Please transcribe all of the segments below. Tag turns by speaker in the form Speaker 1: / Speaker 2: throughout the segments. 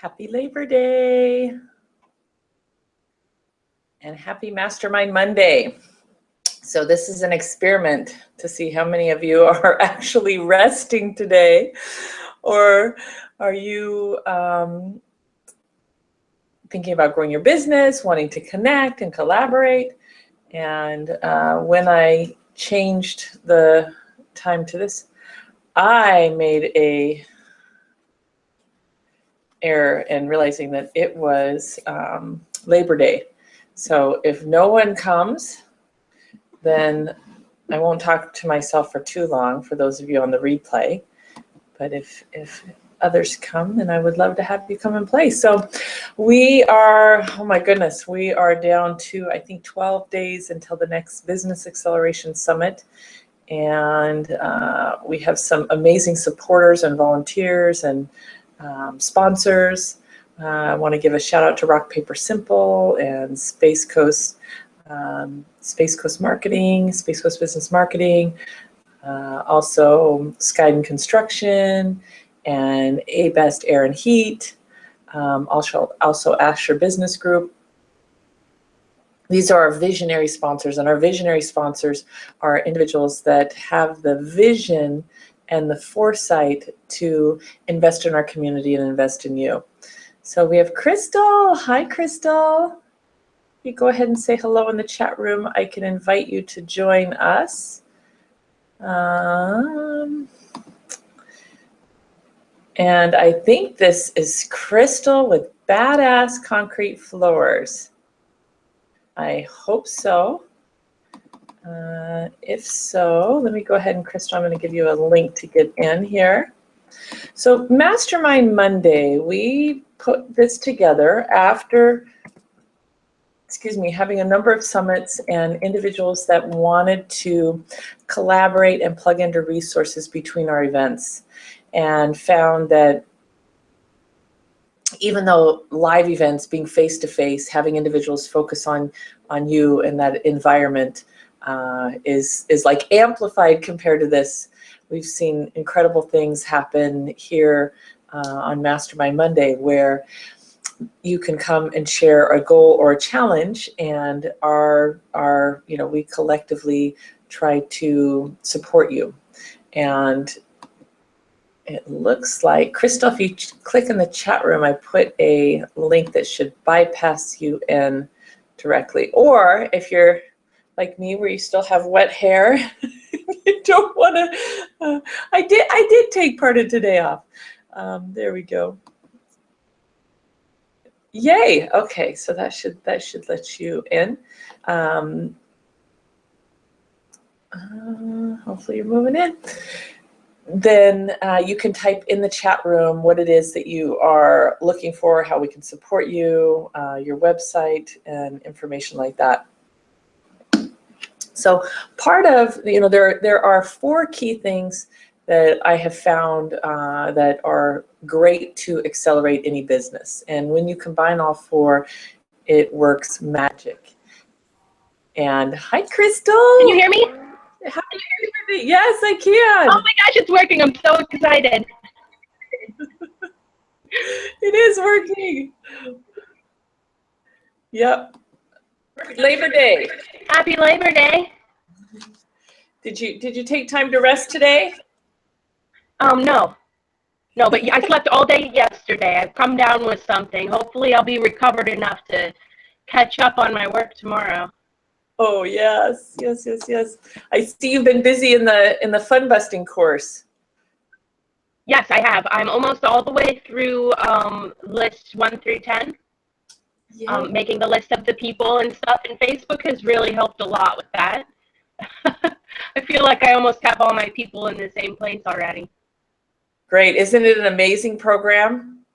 Speaker 1: Happy Labor Day and happy Mastermind Monday. So this is an experiment to see how many of you are actually resting today, or are you thinking about growing your business, wanting to connect and collaborate. And when I changed the time to this, I made a error in realizing that it was Labor Day. So if no one comes, then I won't talk to myself for too long for those of you on the replay. But if others come, then I would love to have you come and play. So we are, oh my goodness, we are down to, I think, 12 days until the next Business Acceleration Summit. And we have some amazing supporters and volunteers and sponsors. I want to give a shout out to Rock Paper Simple and Space Coast Marketing, Space Coast Business Marketing, also Skyden Construction and A-Best Air and Heat, also Asher Business Group. These are our visionary sponsors, and our visionary sponsors are individuals that have the vision and the foresight to invest in our community and invest in you. So we have Crystal. Hi, Crystal. You go ahead and say hello in the chat room. I can invite you to join us. And I think this is Crystal with Badass Concrete Floors. I hope so. If so, let me go ahead and Crystal, I'm going to give you a link to get in here. So Mastermind Monday, we put this together after, having a number of summits and individuals that wanted to collaborate and plug into resources between our events, and found that even though live events, being face-to-face, having individuals focus on you and that environment is like amplified compared to this. We've seen incredible things happen here on Mastermind Monday, where you can come and share a goal or a challenge, and we collectively try to support you. And it looks like, Crystal, if you click in the chat room, I put a link that should bypass you in directly. Or if you're like me, where you still have wet hair, you don't want to. I did take part of today off. There we go. Yay! Okay, so that should let you in. Hopefully you're moving in. Then you can type in the chat room what it is that you are looking for, how we can support you, your website, and information like that. So part of, there are 4 key things that I have found that are great to accelerate any business. And when you combine all 4, it works magic. And hi, Crystal.
Speaker 2: Can you hear me?
Speaker 1: Happy birthday. Yes, I can.
Speaker 2: Oh my gosh, it's working. I'm so excited.
Speaker 1: It is working. Yep. Labor Day.
Speaker 2: Happy Labor Day.
Speaker 1: Did you take time to rest today?
Speaker 2: No, but I slept all day yesterday. I've come down with something. Hopefully I'll be recovered enough to catch up on my work tomorrow.
Speaker 1: Oh, yes. I see you've been busy in the fun busting course.
Speaker 2: Yes, I have. I'm almost all the way through lists 1 through 10. Making the list of the people and stuff, and Facebook has really helped a lot with that. I feel like I almost have all my people in the same place already.
Speaker 1: Great. Isn't it an amazing program?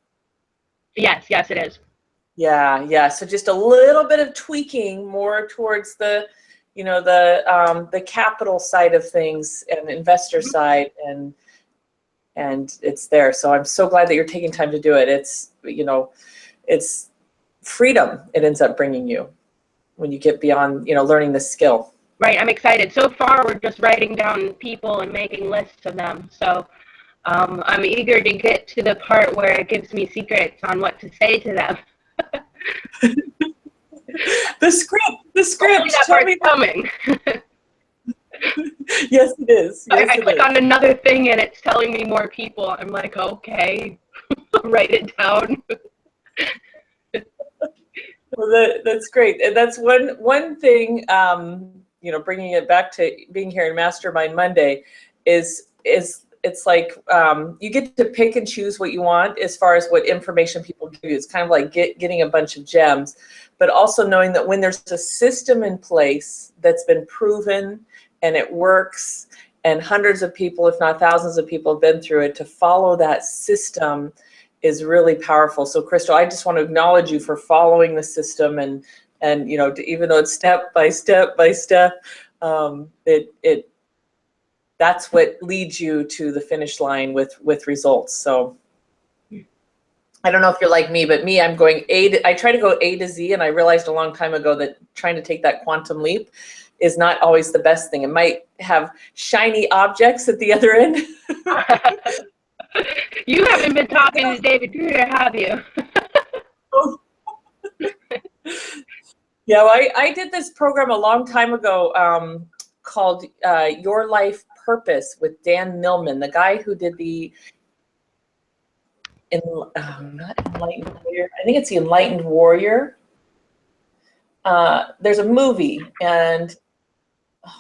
Speaker 2: Yes, it is.
Speaker 1: Yeah. So just a little bit of tweaking more towards the, the capital side of things and investor side, and it's there. So I'm so glad that you're taking time to do it. It's, it's freedom it ends up bringing you when you get beyond, learning the skill.
Speaker 2: Right, I'm excited. So far, we're just writing down people and making lists of them. So I'm eager to get to the part where it gives me secrets on what to say to them.
Speaker 1: The script.
Speaker 2: Hopefully that
Speaker 1: Tell me.
Speaker 2: part's coming.
Speaker 1: Yes, it is. Yes,
Speaker 2: I
Speaker 1: it
Speaker 2: click
Speaker 1: is.
Speaker 2: on another thing and it's telling me more people. I'm like, okay, write it down.
Speaker 1: Well, that's great. And that's one thing, bringing it back to being here in Mastermind Monday is it's like you get to pick and choose what you want as far as what information people give you. It's kind of like getting a bunch of gems, but also knowing that when there's a system in place that's been proven and it works, and hundreds of people, if not thousands of people have been through it, to follow that system is really powerful. So Crystal, I just want to acknowledge you for following the system and even though it's step by step by step, that's what leads you to the finish line with results. So I don't know if you're like me, but I'm going I try to go A to Z, and I realized a long time ago that trying to take that quantum leap is not always the best thing. It might have shiny objects at the other end.
Speaker 2: You haven't been talking to David Gruder, have you?
Speaker 1: Yeah, well, I did this program a long time ago called Your Life Purpose with Dan Millman, the guy who did the not Enlightened Warrior. I think it's the Enlightened Warrior. There's a movie, and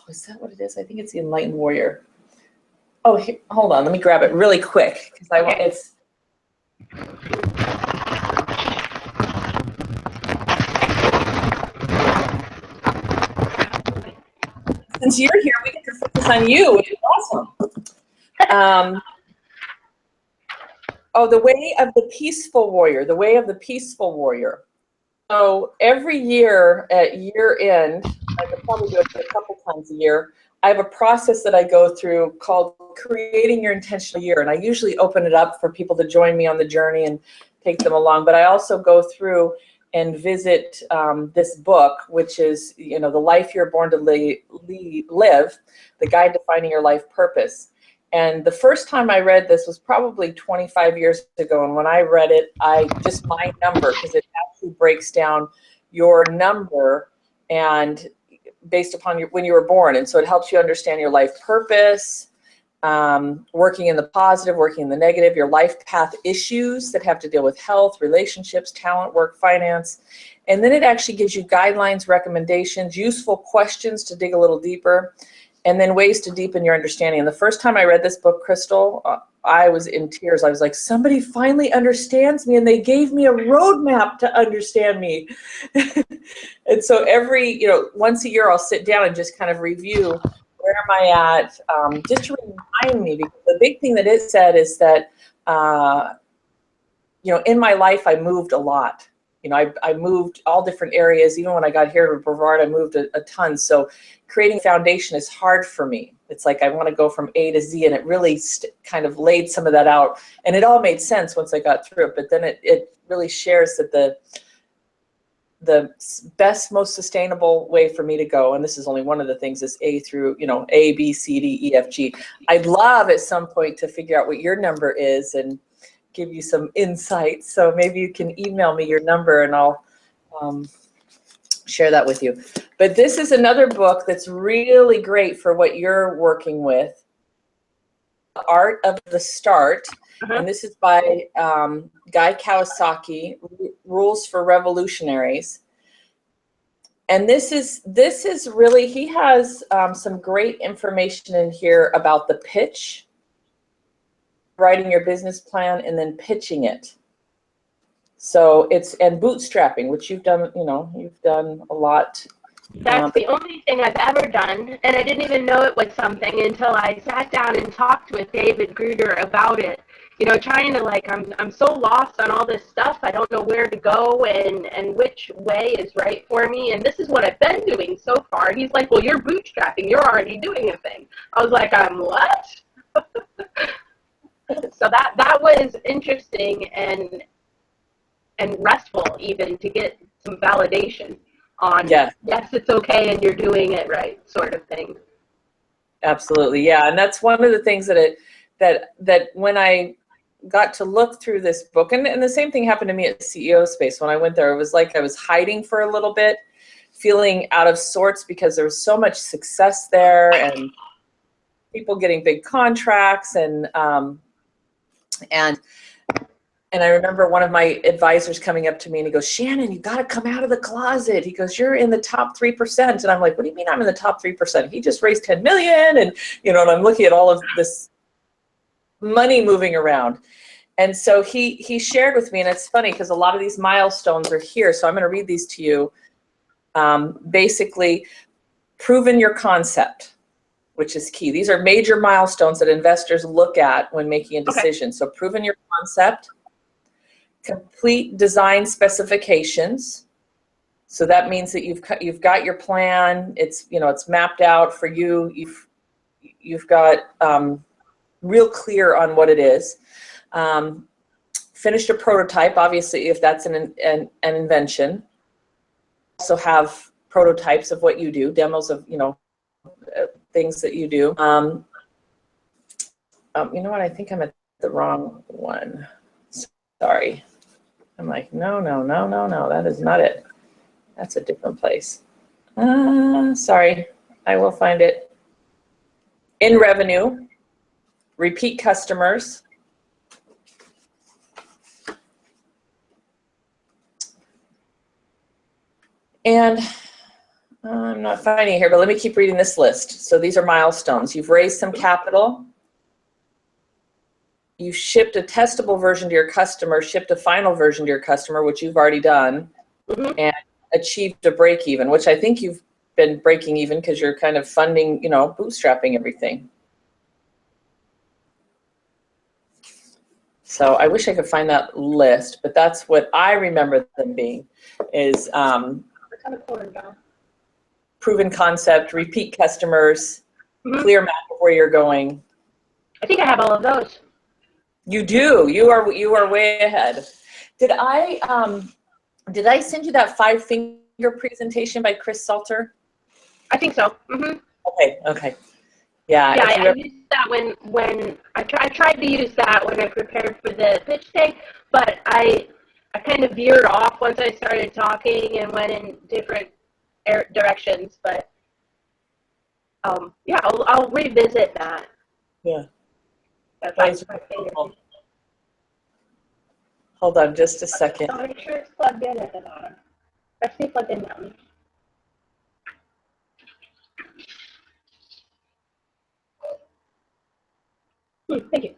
Speaker 1: is that what it is? I think it's the Enlightened Warrior. Oh, here, hold on, let me grab it really quick because I want it's. Since you're here, we get to focus on you, which is awesome. The Way of the Peaceful Warrior. The Way of the Peaceful Warrior. So every year at year end, I could probably do it a couple times a year. I have a process that I go through called Creating Your Intentional Year, and I usually open it up for people to join me on the journey and take them along. But I also go through and visit this book, which is, The Life You're Born to Live, The Guide to Finding Your Life Purpose. And the first time I read this was probably 25 years ago. And when I read it, my number, because it actually breaks down your number and based upon when you were born. And so it helps you understand your life purpose, working in the positive, working in the negative, your life path issues that have to deal with health, relationships, talent, work, finance. And then it actually gives you guidelines, recommendations, useful questions to dig a little deeper, and then ways to deepen your understanding. And the first time I read this book, Crystal, I was in tears. I was like, somebody finally understands me, and they gave me a roadmap to understand me. And so once a year, I'll sit down and just kind of review, where am I at, just to remind me, because the big thing that it said is that, in my life, I moved a lot. I moved all different areas. Even when I got here to Brevard, I moved a ton. So creating foundation is hard for me. It's like I want to go from A to Z, and it really kind of laid some of that out. And it all made sense once I got through it. But then it really shares that the best, most sustainable way for me to go, and this is only one of the things, is A through, A, B, C, D, E, F, G. I'd love at some point to figure out what your number is and give you some insights. So maybe you can email me your number and I'll share that with you. But this is another book that's really great for what you're working with, The Art of the Start. And this is by Guy Kawasaki, Rules for Revolutionaries. And this is really, he has some great information in here about the pitch, writing your business plan, and then pitching it. So and bootstrapping, which you've done, you've done a lot.
Speaker 2: That's the only thing I've ever done, and I didn't even know it was something until I sat down and talked with David Gruder about it. Trying to I'm so lost on all this stuff. I don't know where to go and which way is right for me. And this is what I've been doing so far. He's like, well, you're bootstrapping. You're already doing a thing. I was like, I'm what? So that was interesting and restful even to get some validation on yes, it's okay and you're doing it right, sort of thing.
Speaker 1: Absolutely, yeah. And that's one of the things that that when I got to look through this book, and the same thing happened to me at CEO Space. When I went there, it was like I was hiding for a little bit, feeling out of sorts because there was so much success there and people getting big contracts, and I remember one of my advisors coming up to me and he goes, "Shannon, you got to come out of the closet." He goes, "You're in the top 3%. And I'm like, "What do you mean I'm in the top 3%? He just raised 10 million. And, and I'm looking at all of this money moving around. And so he shared with me, and it's funny because a lot of these milestones are here. So I'm going to read these to you. Basically, proven your concept, which is key. These are major milestones that investors look at when making a decision. Okay. So proven your concept. Complete design specifications. So that means that you've got your plan. It's it's mapped out for you. You've got real clear on what it is. Finished a prototype, obviously, if that's an invention. Also have prototypes of what you do, demos of things that you do. You know what? I think I'm at the wrong one. Sorry. I'm like, no, that is not it. That's a different place. Sorry, I will find it. In revenue, repeat customers, and I'm not finding it here, but let me keep reading this list. So these are milestones. You've raised some capital. You shipped a testable version to your customer, shipped a final version to your customer, which you've already done, and achieved a break even, which I think you've been breaking even because you're kind of funding, bootstrapping everything. So I wish I could find that list, but that's what I remember them being, is proven concept, repeat customers, clear map of where you're going.
Speaker 2: I think I have all of those.
Speaker 1: You do. You are way ahead. Did I send you that 5-finger presentation by Chris Salter?
Speaker 2: I think so.
Speaker 1: Okay. Yeah.
Speaker 2: Yeah, I used that when I tried to use that when I prepared for the pitch day, but I kind of veered off once I started talking and went in different directions. But yeah, I'll revisit that.
Speaker 1: Yeah.
Speaker 2: That's my favorite.
Speaker 1: Hold on just a second.
Speaker 2: So make sure it's plugged in at the bottom. Let's see plugged in down. Thank you.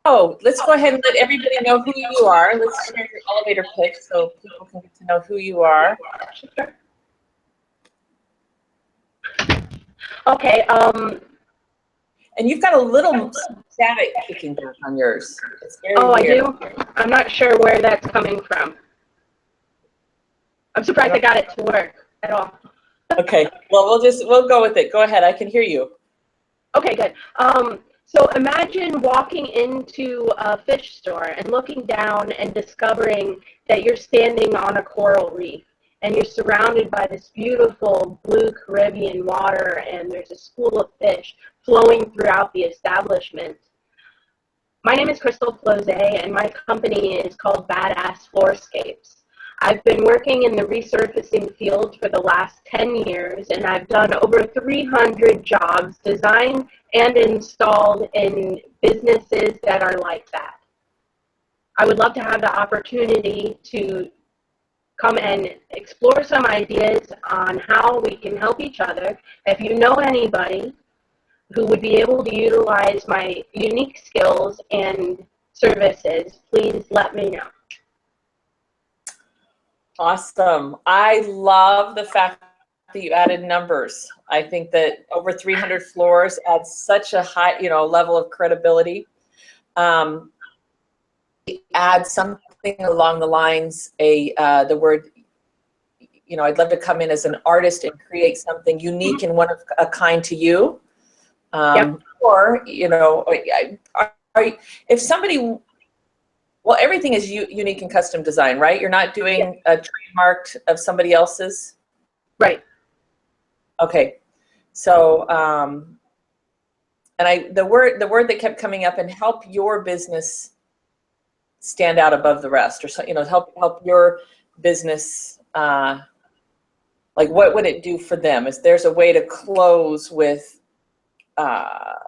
Speaker 1: Oh, let's go ahead and let everybody know who you are. Let's share your elevator pitch so people can get to know who you are.
Speaker 2: Okay.
Speaker 1: And you've got a little static kicking back on yours. It's very weird.
Speaker 2: I do? I'm not sure where that's coming from. I'm surprised I got it to work at all.
Speaker 1: Okay. Well, we'll go with it. Go ahead. I can hear you.
Speaker 2: Okay, good. So imagine walking into a fish store and looking down and discovering that you're standing on a coral reef and you're surrounded by this beautiful blue Caribbean water, and there's a school of fish flowing throughout the establishment. My name is Crystal Floze, and my company is called Badass Floorscapes. I've been working in the resurfacing field for the last 10 years, and I've done over 300 jobs designed and installed in businesses that are like that. I would love to have the opportunity to come and explore some ideas on how we can help each other. If you know anybody who would be able to utilize my unique skills and services, please let me know. Awesome.
Speaker 1: I love the fact that you added numbers. I think that over 300 floors adds such a high, level of credibility. Add something along the lines, the word, I'd love to come in as an artist and create something unique and one of a kind to you.
Speaker 2: Yep.
Speaker 1: Or, if somebody, well, everything is unique and custom design, right? You're not doing a trademark of somebody else's?
Speaker 2: Right.
Speaker 1: Okay. So and the word that kept coming up, and help your business stand out above the rest, or so, help your business, like what would it do for them? Is there's a way to close with how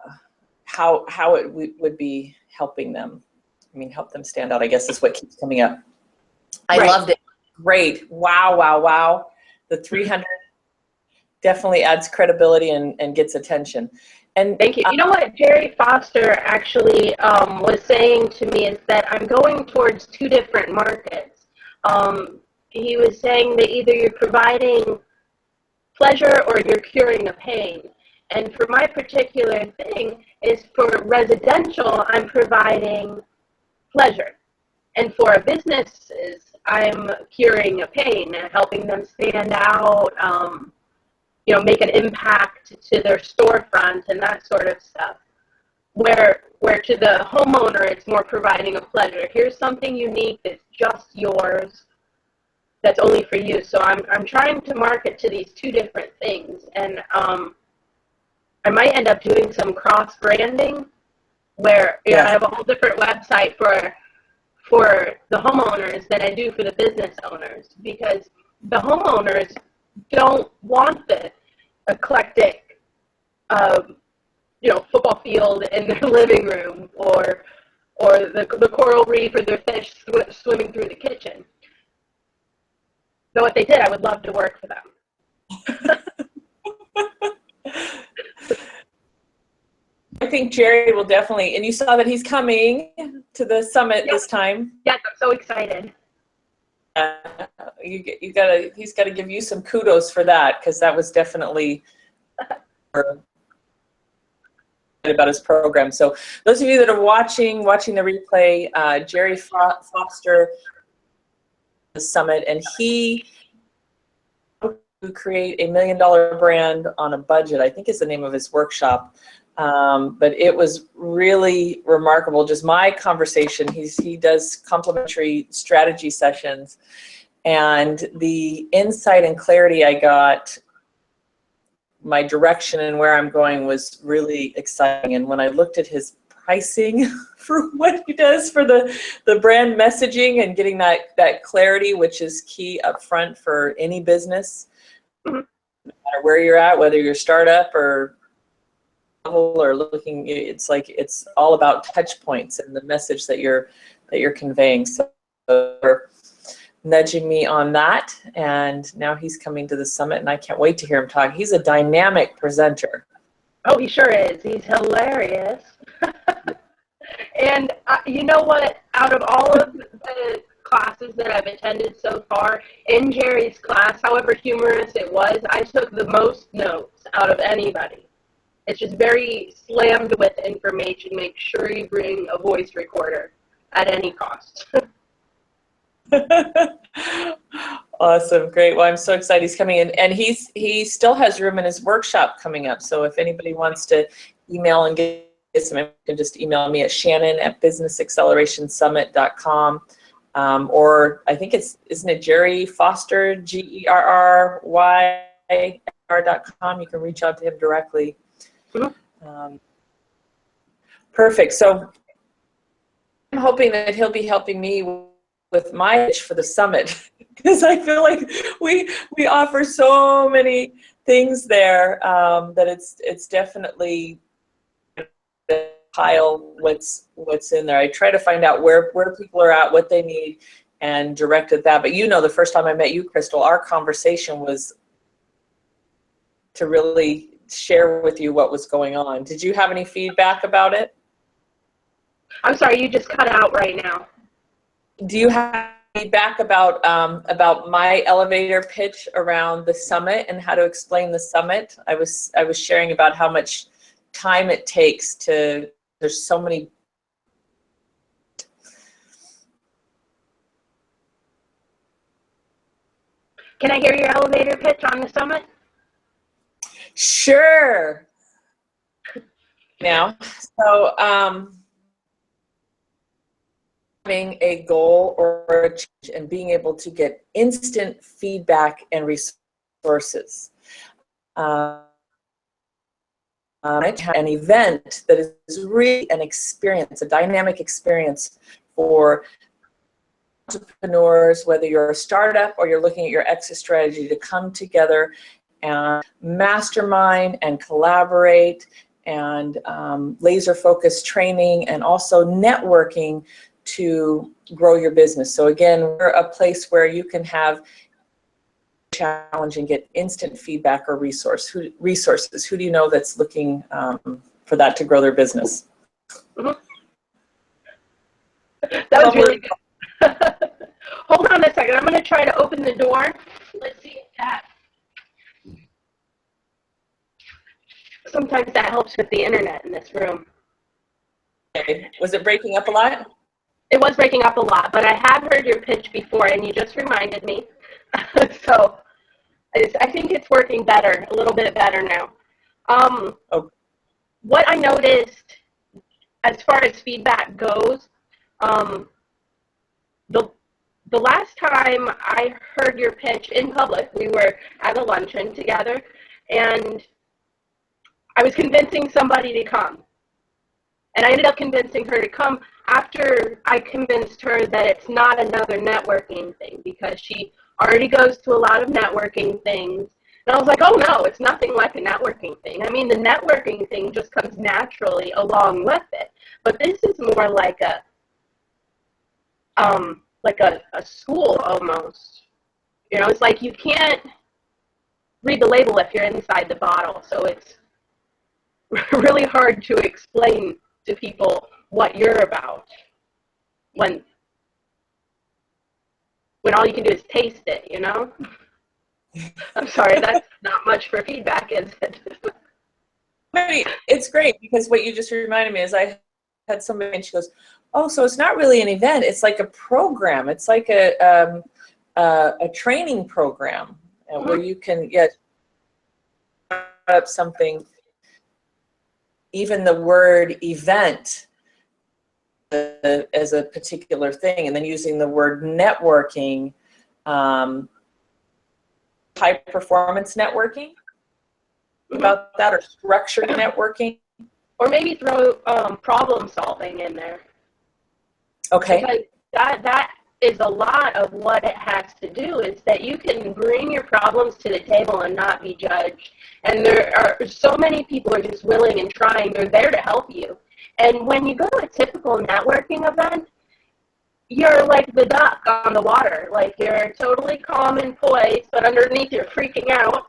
Speaker 1: it would be helping them? I mean, help them stand out, I guess, is what keeps coming up. I loved it. Great. Wow. The 300 definitely adds credibility and gets attention. And
Speaker 2: thank you. You know what Jerry Foster actually was saying to me is that I'm going towards two different markets. He was saying that either you're providing pleasure or you're curing a pain. And for my particular thing is for residential, I'm providing pleasure. And for businesses, I'm curing a pain and helping them stand out, make an impact to their storefront and that sort of stuff. Where to the homeowner, it's more providing a pleasure. Here's something unique that's just yours, that's only for you. So I'm trying to market to these two different things, and I might end up doing some cross branding, where I have a whole different website for the homeowners than I do for the business owners, because the homeowners don't want the eclectic, football field in their living room, or the coral reef, or their fish swimming through the kitchen. So if they did, I would love to work for them.
Speaker 1: I think Jerry will definitely, and you saw that he's coming to the summit this time.
Speaker 2: Yes, I'm so excited.
Speaker 1: He's got to give you some kudos for that, because that was definitely about his program. So those of you that are watching the replay, Jerry Foster, the summit, and he create $1 million brand on a budget, I think is the name of his workshop. But it was really remarkable. Just my conversation. He does complimentary strategy sessions, and the insight and clarity I got, my direction and where I'm going, was really exciting. And when I looked at his pricing for what he does for the brand messaging and getting that clarity, which is key up front for any business, no matter where you're at, whether you're a startup or looking, it's all about touch points and the message that you're conveying. So for nudging me on that, and now he's coming to the summit, and I can't wait to hear him talk. He's a dynamic presenter.
Speaker 2: Oh, he sure is. He's hilarious. And you know what? Out of all of the classes that I've attended so far, in Jerry's class, however humorous it was, I took the most notes out of anybody. It's just very slammed with information. Make sure you bring a voice recorder at any cost.
Speaker 1: Awesome, great. Well, I'm so excited he's coming in, and he still has room in his workshop coming up. So if anybody wants to email and get some, you can just email me at shannon@businessaccelerationsummit.com, or I think isn't it Jerry Foster, GERRYR.com. You can reach out to him directly. Perfect. So I'm hoping that he'll be helping me with my pitch for the summit, because I feel like we offer so many things there, that it's definitely pile what's in there. I try to find out where people are at, what they need, and direct at that. But the first time I met you, Crystal, our conversation was to really share with you what was going on. Did you have any feedback about it?
Speaker 2: I'm sorry, you just cut out right now.
Speaker 1: Do you have feedback about my elevator pitch around the summit and how to explain the summit? I was sharing about how much time it takes to. There's so many.
Speaker 2: Can I hear your elevator pitch on the summit?
Speaker 1: Sure. Now, so having a goal or a change and being able to get instant feedback and resources. an event that is really an experience, a dynamic experience for entrepreneurs, whether you're a startup or you're looking at your exit strategy, to come together and mastermind and collaborate, and laser focused training, and also networking to grow your business. So again, we're a place where you can have challenge and get instant feedback or resources. Who do you know that's looking for that to grow their business?
Speaker 2: Mm-hmm. That was really good. Hold on a second. I'm going to try to open the door. Let's see if that. Sometimes that helps with the internet in this room.
Speaker 1: Okay. Was it breaking up a lot?
Speaker 2: It was breaking up a lot, but I have heard your pitch before, and you just reminded me. So I think it's working better, a little bit better now.
Speaker 1: Okay.
Speaker 2: What I noticed as far as feedback goes, the last time I heard your pitch in public, we were at a luncheon together, and I was convincing somebody to come. And I ended up convincing her to come after I convinced her that it's not another networking thing, because she already goes to a lot of networking things. And I was like, oh no, it's nothing like a networking thing. I mean, the networking thing just comes naturally along with it. But this is more like a school almost. You know, it's like you can't read the label if you're inside the bottle. So it's really hard to explain to people what you're about when all you can do is taste it, you know? I'm sorry, that's not much for feedback, is it?
Speaker 1: It's great, because what you just reminded me is I had somebody and she goes, oh, so it's not really an event, it's like a program. It's like a training program where you can get up something, even the word event as a particular thing, and then using the word networking, high performance networking, about that, or structured networking.
Speaker 2: Or maybe throw problem solving in there.
Speaker 1: Okay.
Speaker 2: Because that is a lot of what it has to do, is that you can bring your problems to the table and not be judged. And there are so many people are just willing and trying. They're there to help you. And when you go to a typical networking event, you're like the duck on the water. Like, you're totally calm and poised, but underneath you're freaking out.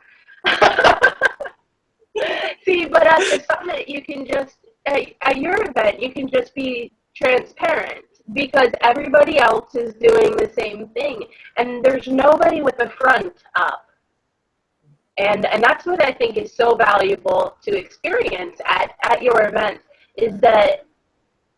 Speaker 2: See, but at the summit, you can just, at your event, you can just be transparent, because everybody else is doing the same thing. And there's nobody with the front up. And that's what I think is so valuable to experience at your event, is that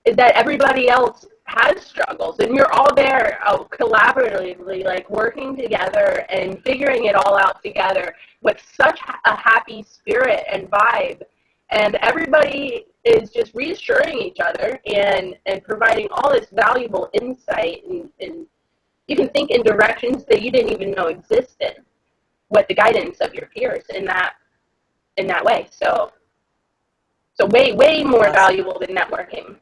Speaker 2: everybody else has struggles, and you're all there collaboratively, like working together and figuring it all out together with such a happy spirit and vibe. And everybody is just reassuring each other and providing all this valuable insight, and you can think in directions that you didn't even know existed with the guidance of your peers in that way. So way more valuable than networking.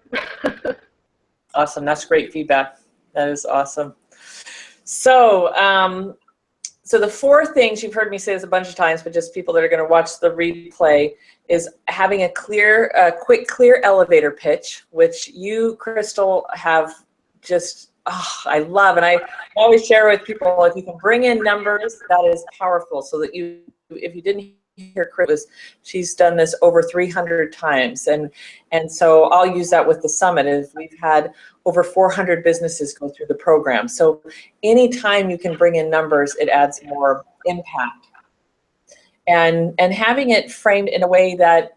Speaker 1: Awesome. That's great feedback. That is awesome. So, so the four things you've heard me say this a bunch of times, but just people that are going to watch the replay, is having a quick, clear elevator pitch, which you, Crystal, have just, I love. And I always share with people, if you can bring in numbers, that is powerful. So that if you didn't hear Chris, she's done this over 300 times. And so I'll use that with the summit. Is we've had over 400 businesses go through the program. So anytime you can bring in numbers, it adds more impact. And having it framed in a way that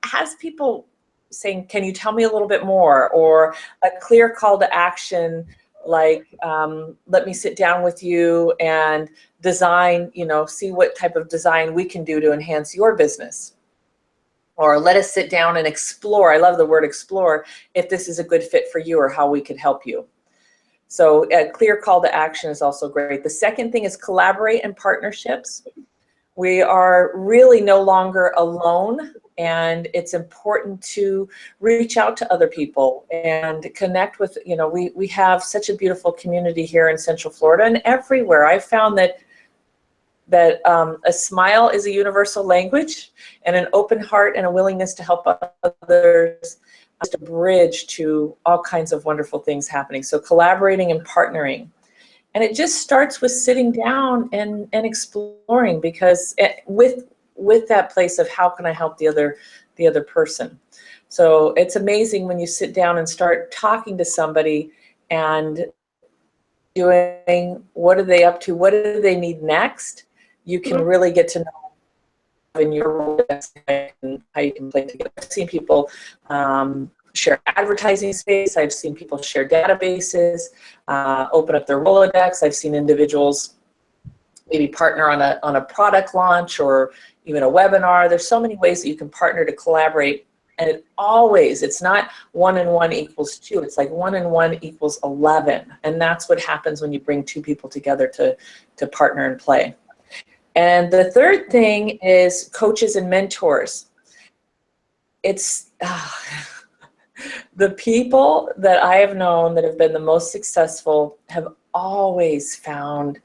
Speaker 1: has people saying, can you tell me a little bit more? Or a clear call to action, like, let me sit down with you and design, see what type of design we can do to enhance your business. Or let us sit down and explore, I love the word explore, if this is a good fit for you or how we could help you. So a clear call to action is also great. The second thing is collaborate and partnerships. We are really no longer alone, and it's important to reach out to other people and connect with, you know, we have such a beautiful community here in Central Florida and everywhere. I found that a smile is a universal language, and an open heart and a willingness to help others is a bridge to all kinds of wonderful things happening. So collaborating and partnering. And it just starts with sitting down and exploring, because with that place of how can I help the other person. So it's amazing when you sit down and start talking to somebody and doing, what are they up to, what do they need next. You can really get to know in your role and how you can play together. I've seen people share advertising space. I've seen people share databases, open up their Rolodex. I've seen individuals maybe partner on a product launch or even a webinar. There's so many ways that you can partner to collaborate. And it's not 1 and 1 equals 2. It's like 1 and 1 equals 11. And that's what happens when you bring two people together to partner and play. And the third thing is coaches and mentors. It's the people that I have known that have been the most successful have always found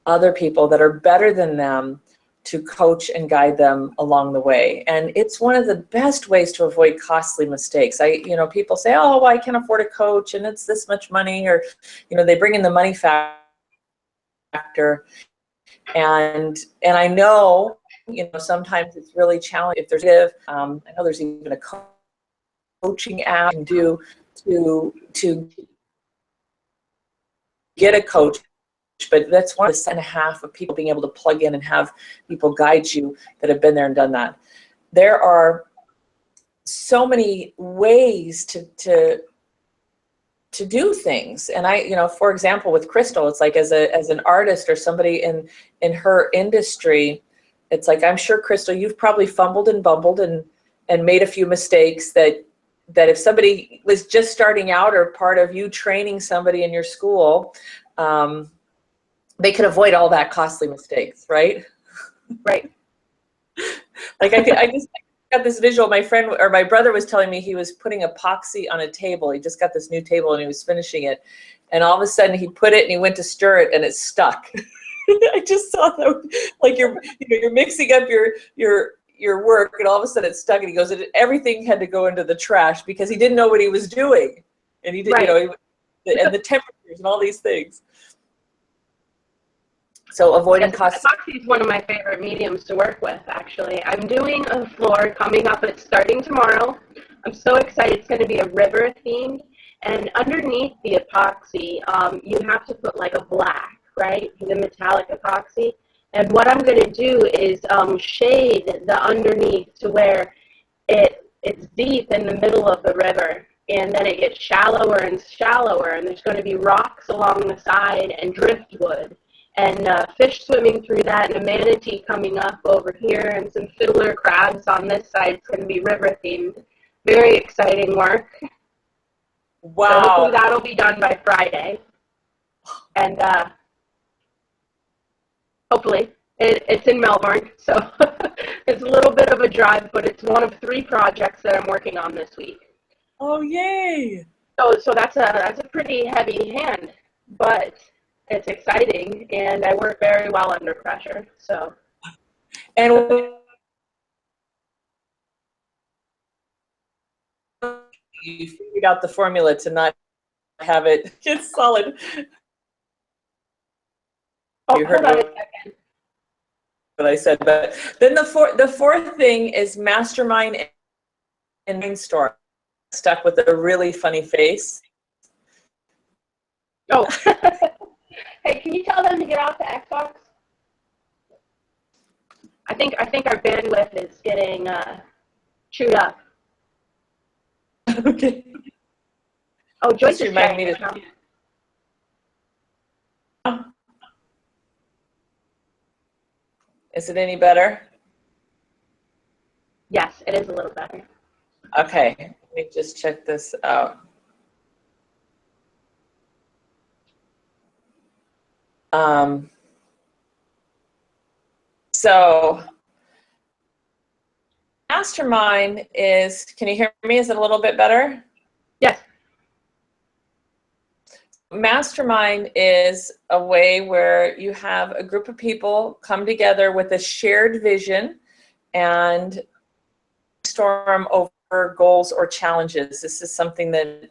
Speaker 1: other people that are better than them to coach and guide them along the way. And it's one of the best ways to avoid costly mistakes. People say, oh, well, I can't afford a coach and it's this much money, or, they bring in the money factor. And I know, sometimes it's really challenging if there's, I know there's even a coaching app you can do to get a coach, but that's 1.5 of people being able to plug in and have people guide you that have been there and done that. There are so many ways to do things. And for example, with Crystal, it's like as an artist or somebody in her industry, it's like, I'm sure, Crystal, you've probably fumbled and bumbled and made a few mistakes that if somebody was just starting out or part of you training somebody in your school, they could avoid all that costly mistakes, right?
Speaker 2: Right.
Speaker 1: Like I just got this visual. My friend or my brother was telling me he was putting epoxy on a table. He just got this new table and he was finishing it. And all of a sudden he put it and he went to stir it and it stuck. I just saw that, like you're mixing up your work and all of a sudden it stuck, and he goes, everything had to go into the trash because he didn't know what he was doing. And he did,
Speaker 2: right.
Speaker 1: And the temperatures and all these things. So avoiding costs.
Speaker 2: Epoxy is one of my favorite mediums to work with, actually. I'm doing a floor coming up. It's starting tomorrow. I'm so excited. It's going to be a river themed. And underneath the epoxy, you have to put like a black, right? The metallic epoxy. And what I'm going to do is shade the underneath to where it's deep in the middle of the river. And then it gets shallower and shallower. And there's going to be rocks along the side and driftwood. And fish swimming through that, and a manatee coming up over here, and some fiddler crabs on this side. It's going to be river themed. Very exciting work.
Speaker 1: Wow.
Speaker 2: So hopefully that'll be done by Friday. And hopefully it's in Melbourne, so it's a little bit of a drive, but it's one of 3 projects that I'm working on this week.
Speaker 1: Oh, yay!
Speaker 2: So that's a pretty heavy hand, but it's exciting, and I work very well under pressure. So,
Speaker 1: and you figured out the formula to not have it get solid.
Speaker 2: Oh,
Speaker 1: you heard
Speaker 2: hold on a second.
Speaker 1: What I said, but then the fourth thing is mastermind and brainstorm. Stuck with a really funny face.
Speaker 2: Oh. Hey, can you tell them to get off the Xbox? I think our bandwidth is getting chewed up.
Speaker 1: Okay.
Speaker 2: Oh, Joyce is
Speaker 1: remind me to. Is it any better?
Speaker 2: Yes, it is a little better.
Speaker 1: Okay, let me just check this out. So mastermind is, can you hear me? Is it a little bit better?
Speaker 2: Yes.
Speaker 1: Mastermind is a way where you have a group of people come together with a shared vision and storm over goals or challenges. This is something that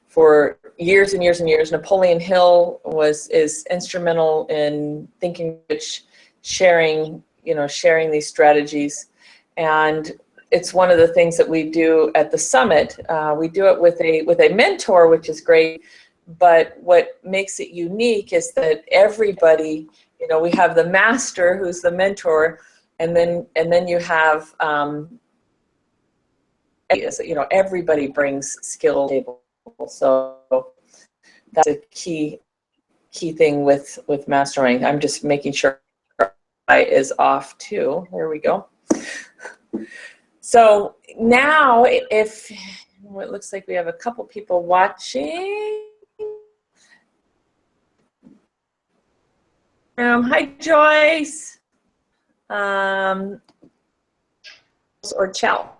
Speaker 1: for years and years and years, Napoleon Hill is instrumental in thinking rich, sharing these strategies. And it's one of the things that we do at the summit. We do it with a mentor, which is great. But what makes it unique is that everybody, we have the master who's the mentor, and then you have, everybody brings skill to the table. So that's a key thing with mastermind. I'm just making sure I is off too. There we go. So now, if it looks like we have a couple people watching. Hi, Joyce. Or Chow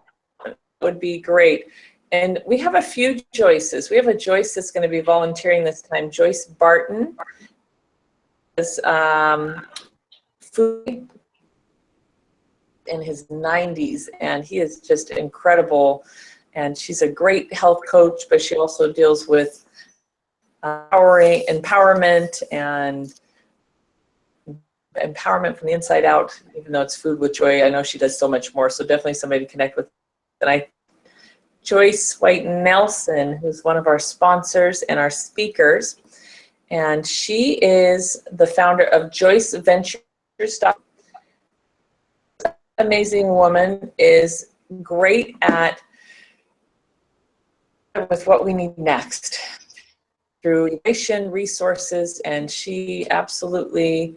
Speaker 1: would be great. And we have a few Joyces. We have a Joyce that's going to be volunteering this time. Joyce Barton is food in his 90s, and he is just incredible. And she's a great health coach, but she also deals with empowerment and empowerment from the inside out. Even though it's Food with Joy, I know she does so much more. So definitely somebody to connect with. And Joyce White Nelson, who's one of our sponsors and our speakers, and she is the founder of Joyce Ventures. Amazing woman, is great at with what we need next through innovation, resources, and she absolutely.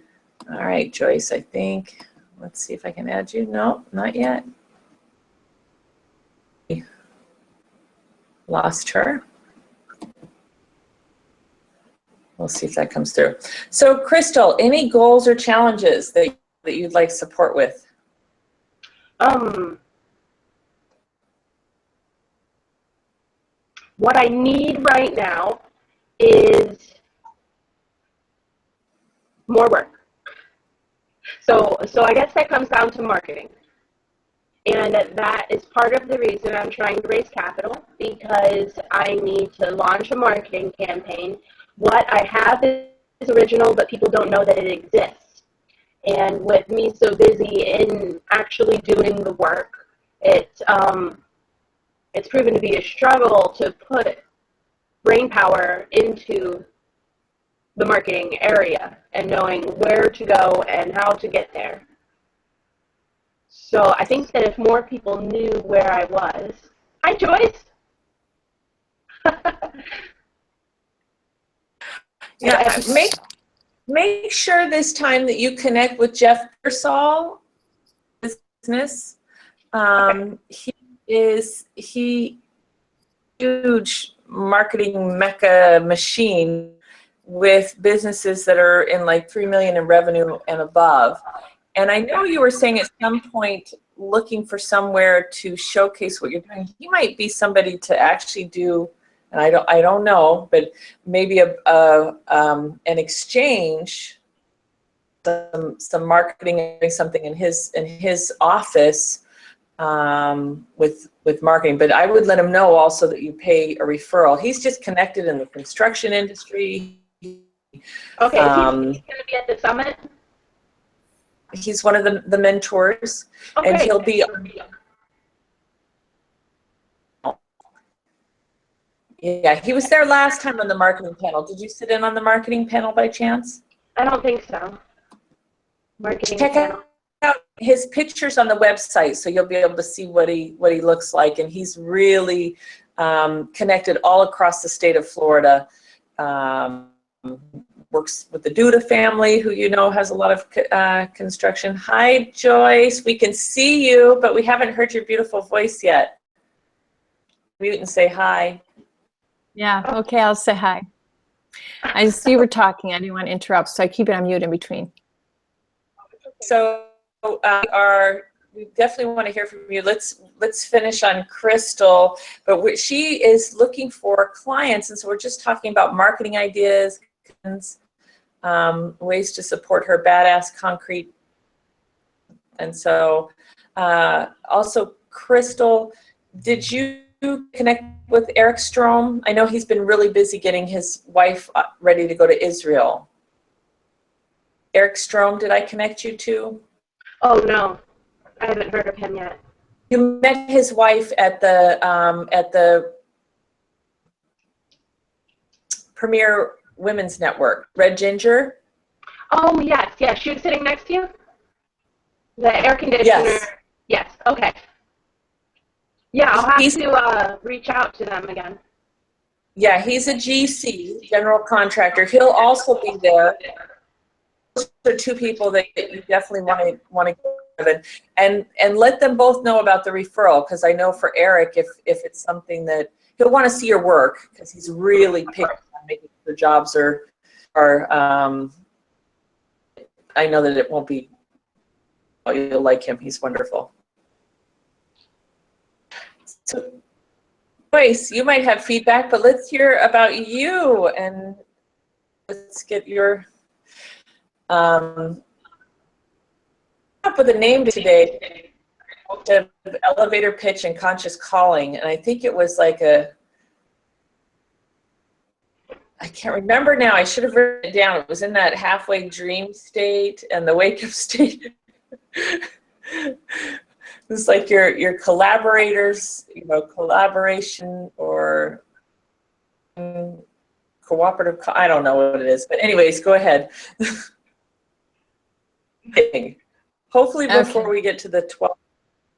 Speaker 1: All right, Joyce, I think. Let's see if I can add you. No, not yet. Lost her. We'll see if that comes through. So, Crystal, any goals or challenges that you'd like support with?
Speaker 2: What I need right now is more work. So I guess that comes down to marketing. And that is part of the reason I'm trying to raise capital, because I need to launch a marketing campaign. What I have is original, but people don't know that it exists. And with me so busy in actually doing the work, it's proven to be a struggle to put brain power into the marketing area and knowing where to go and how to get there. So I think that if more people knew where I was. Hi, Joyce.
Speaker 1: Yeah, make sure this time that you connect with Jeff Pearsall business. He is huge marketing mecca machine with businesses that are in like 3 million in revenue and above. And I know you were saying at some point looking for somewhere to showcase what you're doing. He might be somebody to actually do, and I don't know, but maybe an exchange, some marketing, something in his office with marketing. But I would let him know also that you pay a referral. He's just connected in the construction industry.
Speaker 2: Okay, he's going to be at the summit.
Speaker 1: He's one of the mentors,
Speaker 2: okay.
Speaker 1: And he'll be. Yeah, he was there last time on the marketing panel. Did you sit in on the marketing panel by chance?
Speaker 2: I don't think so. Marketing
Speaker 1: Check
Speaker 2: panel.
Speaker 1: out his pictures on the website, so you'll be able to see what he looks like. And he's really connected all across the state of Florida. Works with the Duda family, who has a lot of construction. Hi, Joyce. We can see you, but we haven't heard your beautiful voice yet. Mute and say hi.
Speaker 3: Yeah, okay, I'll say hi. I see you were talking. I didn't want to interrupt, so I keep it on mute in between.
Speaker 1: So we definitely want to hear from you. Let's finish on Crystal, but she is looking for clients, and so we're just talking about marketing ideas, ways to support her badass concrete. And so also, Crystal, did you connect with Eric Strom? I know he's been really busy getting his wife ready to go to Israel. Eric Strom, did I connect you to?
Speaker 2: Oh, no. I haven't heard of him yet.
Speaker 1: You met his wife at the Premier Women's Network, Red Ginger.
Speaker 2: Oh, yes. She was sitting next to you? The air conditioner. Yes. Okay. Yeah, I'll have to reach out to them again.
Speaker 1: Yeah, he's a GC, general contractor. He'll also be there. Those are two people that you definitely want to give, and let them both know about the referral, because I know for Eric, if it's something that he'll want to see your work, because he's really picky on making sure jobs are I know that it won't be. Oh, you'll like him. He's wonderful. So, Joyce, you might have feedback, but let's hear about you, and let's get your up with a name today, the elevator pitch and conscious calling, and I think it was like I can't remember now. I should have written it down. It was in that halfway dream state and the wake up state. It's like your collaborators, collaboration or cooperative. I don't know what it is, but anyways, go ahead. Hopefully before we get to the 12th.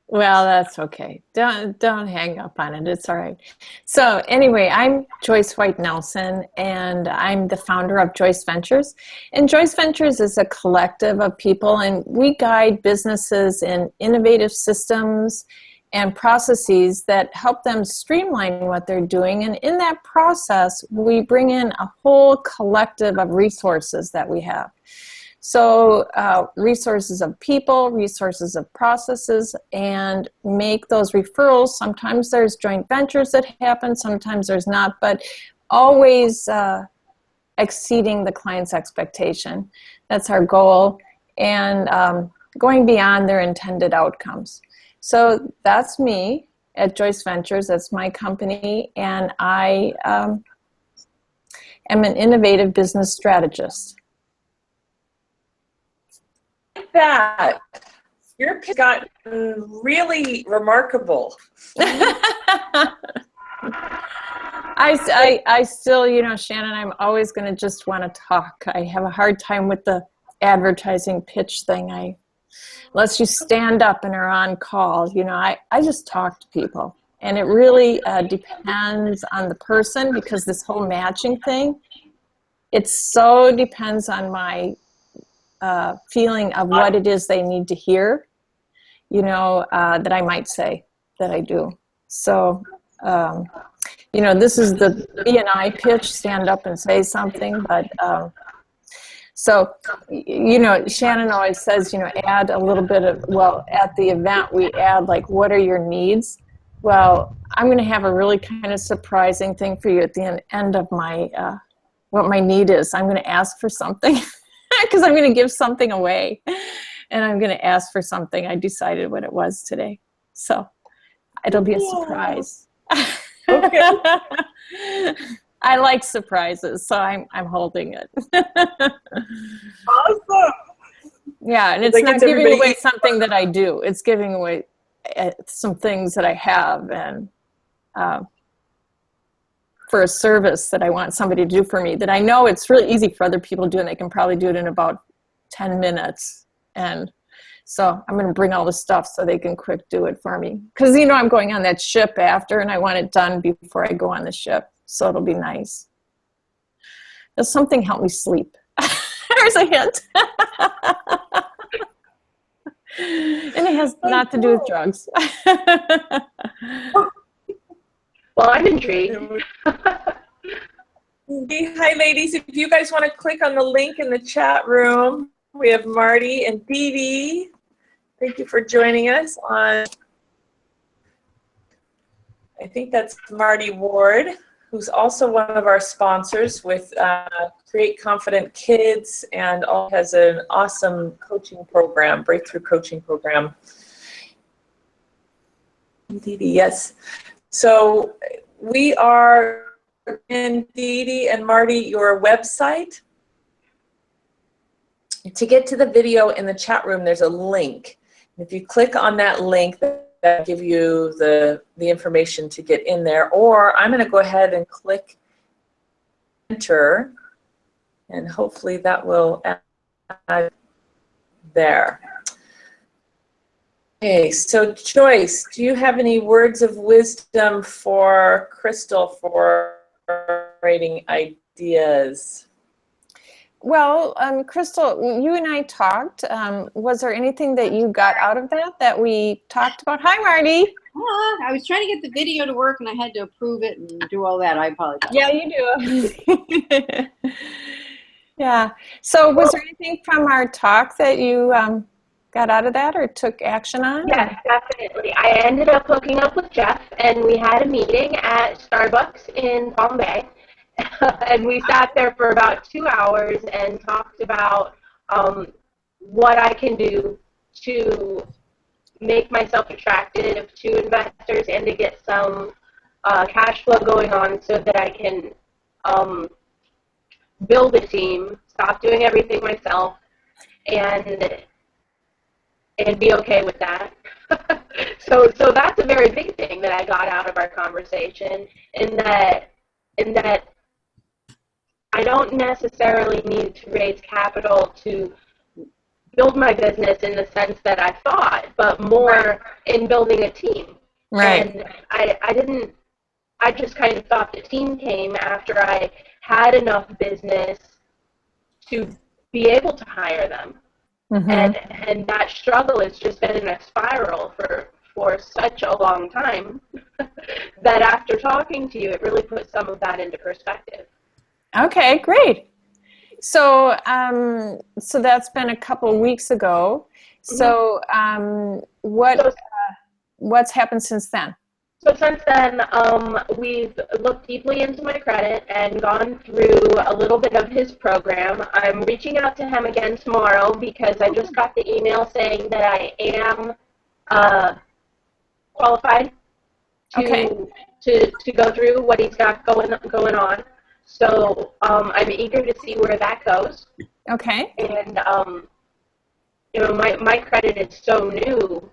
Speaker 3: Well, that's okay. Don't hang up on it. It's all right. So anyway, I'm Joyce White Nelson, and I'm the founder of Joyce Ventures. And Joyce Ventures is a collective of people, and we guide businesses in innovative systems and processes that help them streamline what they're doing. And in that process, we bring in a whole collective of resources that we have. So resources of people, resources of processes, and make those referrals. Sometimes there's joint ventures that happen, sometimes there's not, but always exceeding the client's expectation. That's our goal, and going beyond their intended outcomes. So that's me at Joyce Ventures. That's my company, and I am an innovative business strategist.
Speaker 1: That your pitch got really remarkable.
Speaker 3: I still, Shannon, I'm always going to just want to talk. I have a hard time with the advertising pitch thing. Unless you stand up and are on call, I just talk to people. And it really depends on the person, because this whole matching thing, it so depends on my feeling of what it is they need to hear, that I might say that I do. So, this is the B&I pitch, stand up and say something, but so, Shannon always says, add a little bit of, at the event we add like, what are your needs? Well, I'm going to have a really kind of surprising thing for you at the end of my, what my need is. I'm going to ask for something. Because I'm going to give something away, and I'm going to ask for something. I decided what it was today, so it'll be a surprise.
Speaker 1: Okay.
Speaker 3: I like surprises, so I'm holding it.
Speaker 1: Awesome.
Speaker 3: Yeah, and it's not giving away something that I do. It's giving away some things that I have, and for a service that I want somebody to do for me that I know it's really easy for other people to do, and they can probably do it in about 10 minutes. And so I'm going to bring all the stuff so they can quick do it for me. Because, I'm going on that ship after, and I want it done before I go on the ship. So it'll be nice. Does something help me sleep? There's a hint. And it has not to do with drugs.
Speaker 2: Well, I'm intrigued.
Speaker 1: Hi, ladies. If you guys want to click on the link in the chat room, We have Marty and Dee Dee. Thank you for joining us on, I think that's Marty Ward, who's also one of our sponsors with Create Confident Kids and has an awesome coaching program, breakthrough coaching program. Dee Dee, yes. So we are in Dee Dee and Marty, your website. To get to the video in the chat room, there's a link. If you click on that link, that'll give you the information to get in there. Or I'm going to go ahead and click enter, and hopefully that will add there. Okay, so Joyce, do you have any words of wisdom for Crystal for writing ideas?
Speaker 3: Well, Crystal, you and I talked. Was there anything that you got out of that we talked about? Hi, Marty.
Speaker 4: I was trying to get the video to work, and I had to approve it and do all that. I apologize.
Speaker 3: Yeah, you do. Yeah. So was there anything from our talk that you got out of that or took action on?
Speaker 2: Yes, definitely. I ended up hooking up with Jeff, and we had a meeting at Starbucks in Palm Bay. And we sat there for about 2 hours and talked about what I can do to make myself attractive to investors and to get some cash flow going on so that I can build a team, stop doing everything myself, and be okay with that. So that's a very big thing that I got out of our conversation, in that I don't necessarily need to raise capital to build my business in the sense that I thought, but more in building a team.
Speaker 3: Right.
Speaker 2: And I just kind of thought the team came after I had enough business to be able to hire them.
Speaker 3: Mm-hmm.
Speaker 2: And that struggle has just been in a spiral for such a long time that after talking to you, it really put some of that into perspective.
Speaker 3: Okay, great. So, so that's been a couple weeks ago. So, what's happened since then?
Speaker 2: So since then, we've looked deeply into my credit and gone through a little bit of his program. I'm reaching out to him again tomorrow because I just got the email saying that I am qualified to go through what he's got going on. So I'm eager to see where that goes.
Speaker 3: Okay.
Speaker 2: And my credit is so new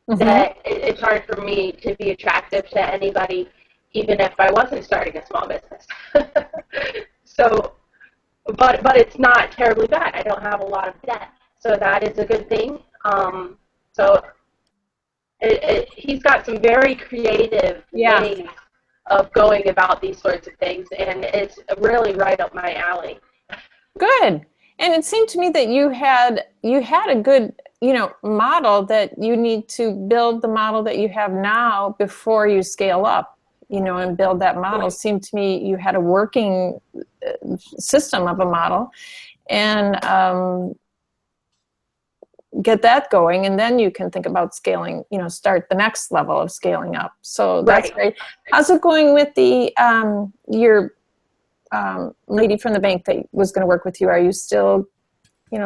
Speaker 2: that it's hard for me to be attractive to anybody, even if I wasn't starting a small business. So, but it's not terribly bad. I don't have a lot of debt, so that is a good thing. So he's got some very creative ways of going about these sorts of things, and it's really right up my alley.
Speaker 3: Good. And it seemed to me that you had a good, model that you need to build the model that you have now before you scale up, and build that model. It seemed to me you had a working system of a model, and get that going, and then you can think about scaling, start the next level of scaling up. So that's great. How's it going with the your lady from the bank that was going to work with you? Are you still,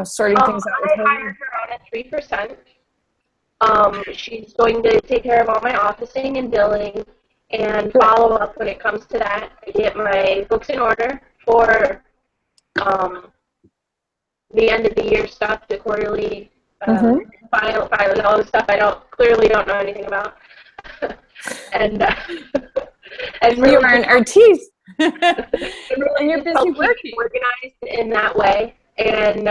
Speaker 3: sorting things out with her?
Speaker 2: I hired her on at 3%. She's going to take care of all my officing and billing and follow up when it comes to that. I get my books in order for the end of the year stuff, the quarterly filing, all the stuff I clearly don't know anything about. and really,
Speaker 3: you are an artiste.
Speaker 2: And you're busy working. Organized in that way, and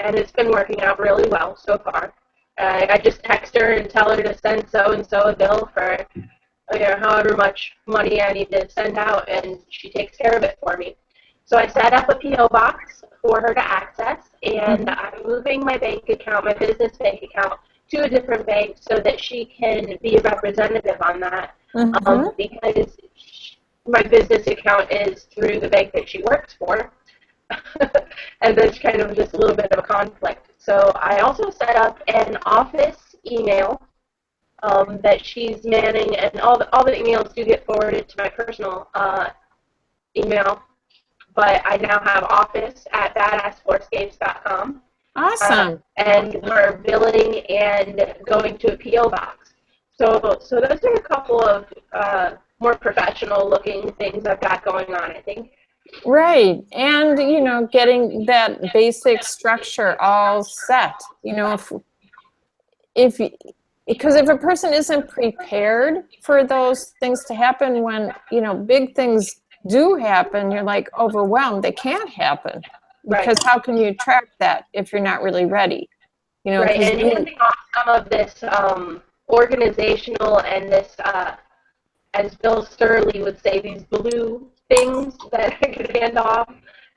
Speaker 2: it's been working out really well so far. I just text her and tell her to send so and so a bill for however much money I need to send out, and she takes care of it for me. So I set up a PO box for her to access, and I'm moving my bank account, my business bank account, to a different bank so that she can be a representative on that, because my business account is through the bank that she works for. and there's kind of just a little bit of a conflict. So I also set up an office email that she's manning, and all the emails do get forwarded to my personal email. But I now have office@badassfourscapes.com.
Speaker 3: Awesome.
Speaker 2: And we're billing and going to a PO box. So those are a couple of more professional looking things I've got going on, I think.
Speaker 3: Right. And, you know, getting that basic structure all set, you know, because if a person isn't prepared for those things to happen, when, you know, big things do happen, you're like overwhelmed. They can't happen. Because how can you track that if you're not really ready? You know,
Speaker 2: right, and handing off some of this organizational and this, as Bill Sturley would say, these blue things that I could hand off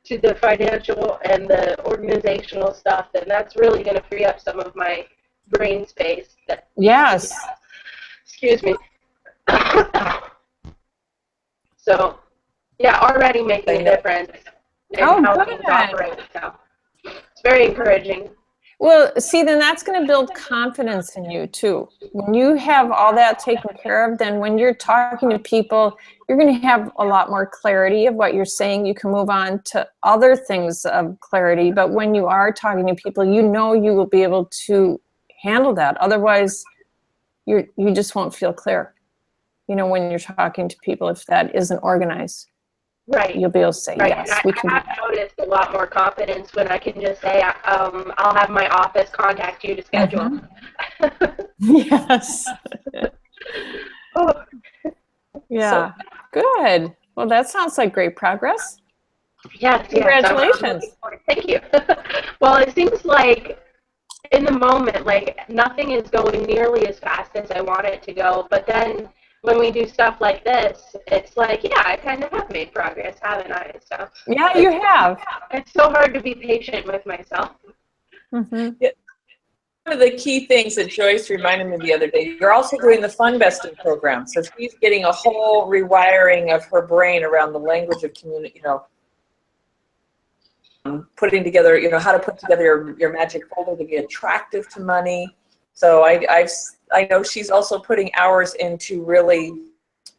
Speaker 2: to the financial and the organizational stuff, then that's really going to free up some of my brain space.
Speaker 3: Yes.
Speaker 2: Excuse me. So, yeah, already making a difference in how things operate. So it's very encouraging.
Speaker 3: Well, see, then that's going to build confidence in you too. When you have all that taken care of, then when you're talking to people, you're going to have a lot more clarity of what you're saying. You can move on to other things of clarity. But when you are talking to people, you know you will be able to handle that. Otherwise, you just won't feel clear. You know, when you're talking to people, if that isn't organized.
Speaker 2: Right.
Speaker 3: You'll be able to say, yes,
Speaker 2: and
Speaker 3: we can.
Speaker 2: I have noticed a lot more confidence when I can just say, I'll have my office contact you to schedule.
Speaker 3: Yes.
Speaker 2: Oh.
Speaker 3: Yeah. Good. Well, that sounds like great progress.
Speaker 2: Yes.
Speaker 3: Congratulations.
Speaker 2: Thank you. Well, it seems like in the moment, like nothing is going nearly as fast as I want it to go, but then when we do stuff like this, it's like, yeah, I kind of have made progress, haven't I? So
Speaker 3: yeah, you have.
Speaker 2: It's so hard to be patient with myself.
Speaker 3: Mm-hmm.
Speaker 1: Yeah. One of the key things that Joyce reminded me the other day, you're also doing the Fun Besting program. So she's getting a whole rewiring of her brain around the language of community, you know, putting together, you know, how to put together your magic folder to be attractive to money. So I know she's also putting hours into really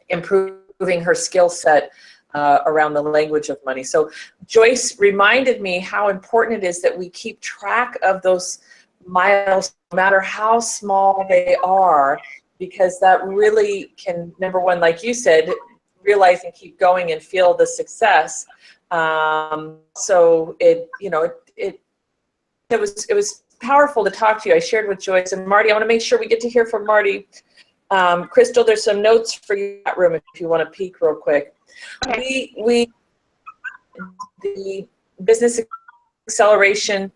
Speaker 1: improving her skill set around the language of money. So Joyce reminded me how important it is that we keep track of those miles, no matter how small they are, because that really can, number one, like you said, realize and keep going and feel the success. So it was powerful to talk to you. I shared with Joyce and Marty. I want to make sure we get to hear from Marty. Crystal, there's some notes for you in that room if you want to peek real quick.
Speaker 2: Okay.
Speaker 1: The Business Acceleration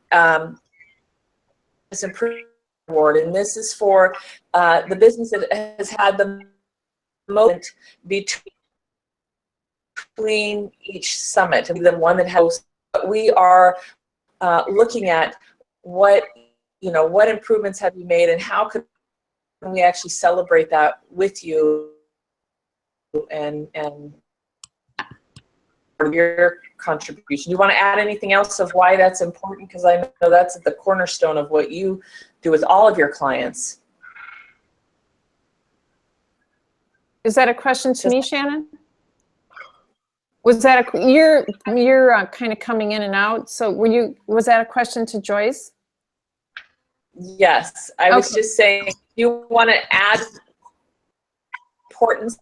Speaker 1: Improvement Award, and this is for the business that has had the most between each summit, and the one that hosts. We are looking at what improvements have you made, and how can we actually celebrate that with you and your contribution. You want to add anything else of why that's important? Because I know that's at the cornerstone of what you do with all of your clients.
Speaker 3: Is that a question to me, Shannon? Was that you're kind of coming in and out? So was that a question to Joyce?
Speaker 1: Yes, I was just saying, you want to add importance?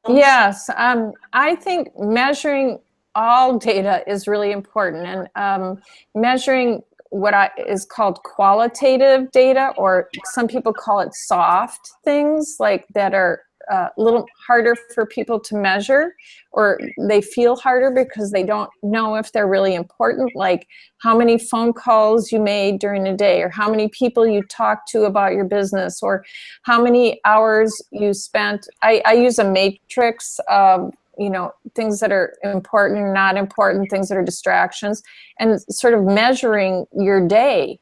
Speaker 3: Yes, I think measuring all data is really important, and measuring what is called qualitative data, or some people call it soft things, like that are a little harder for people to measure, or they feel harder because they don't know if they're really important, like how many phone calls you made during the day, or how many people you talked to about your business, or how many hours you spent. I use a matrix of, you know, things that are important, not important, things that are distractions, and sort of measuring your day,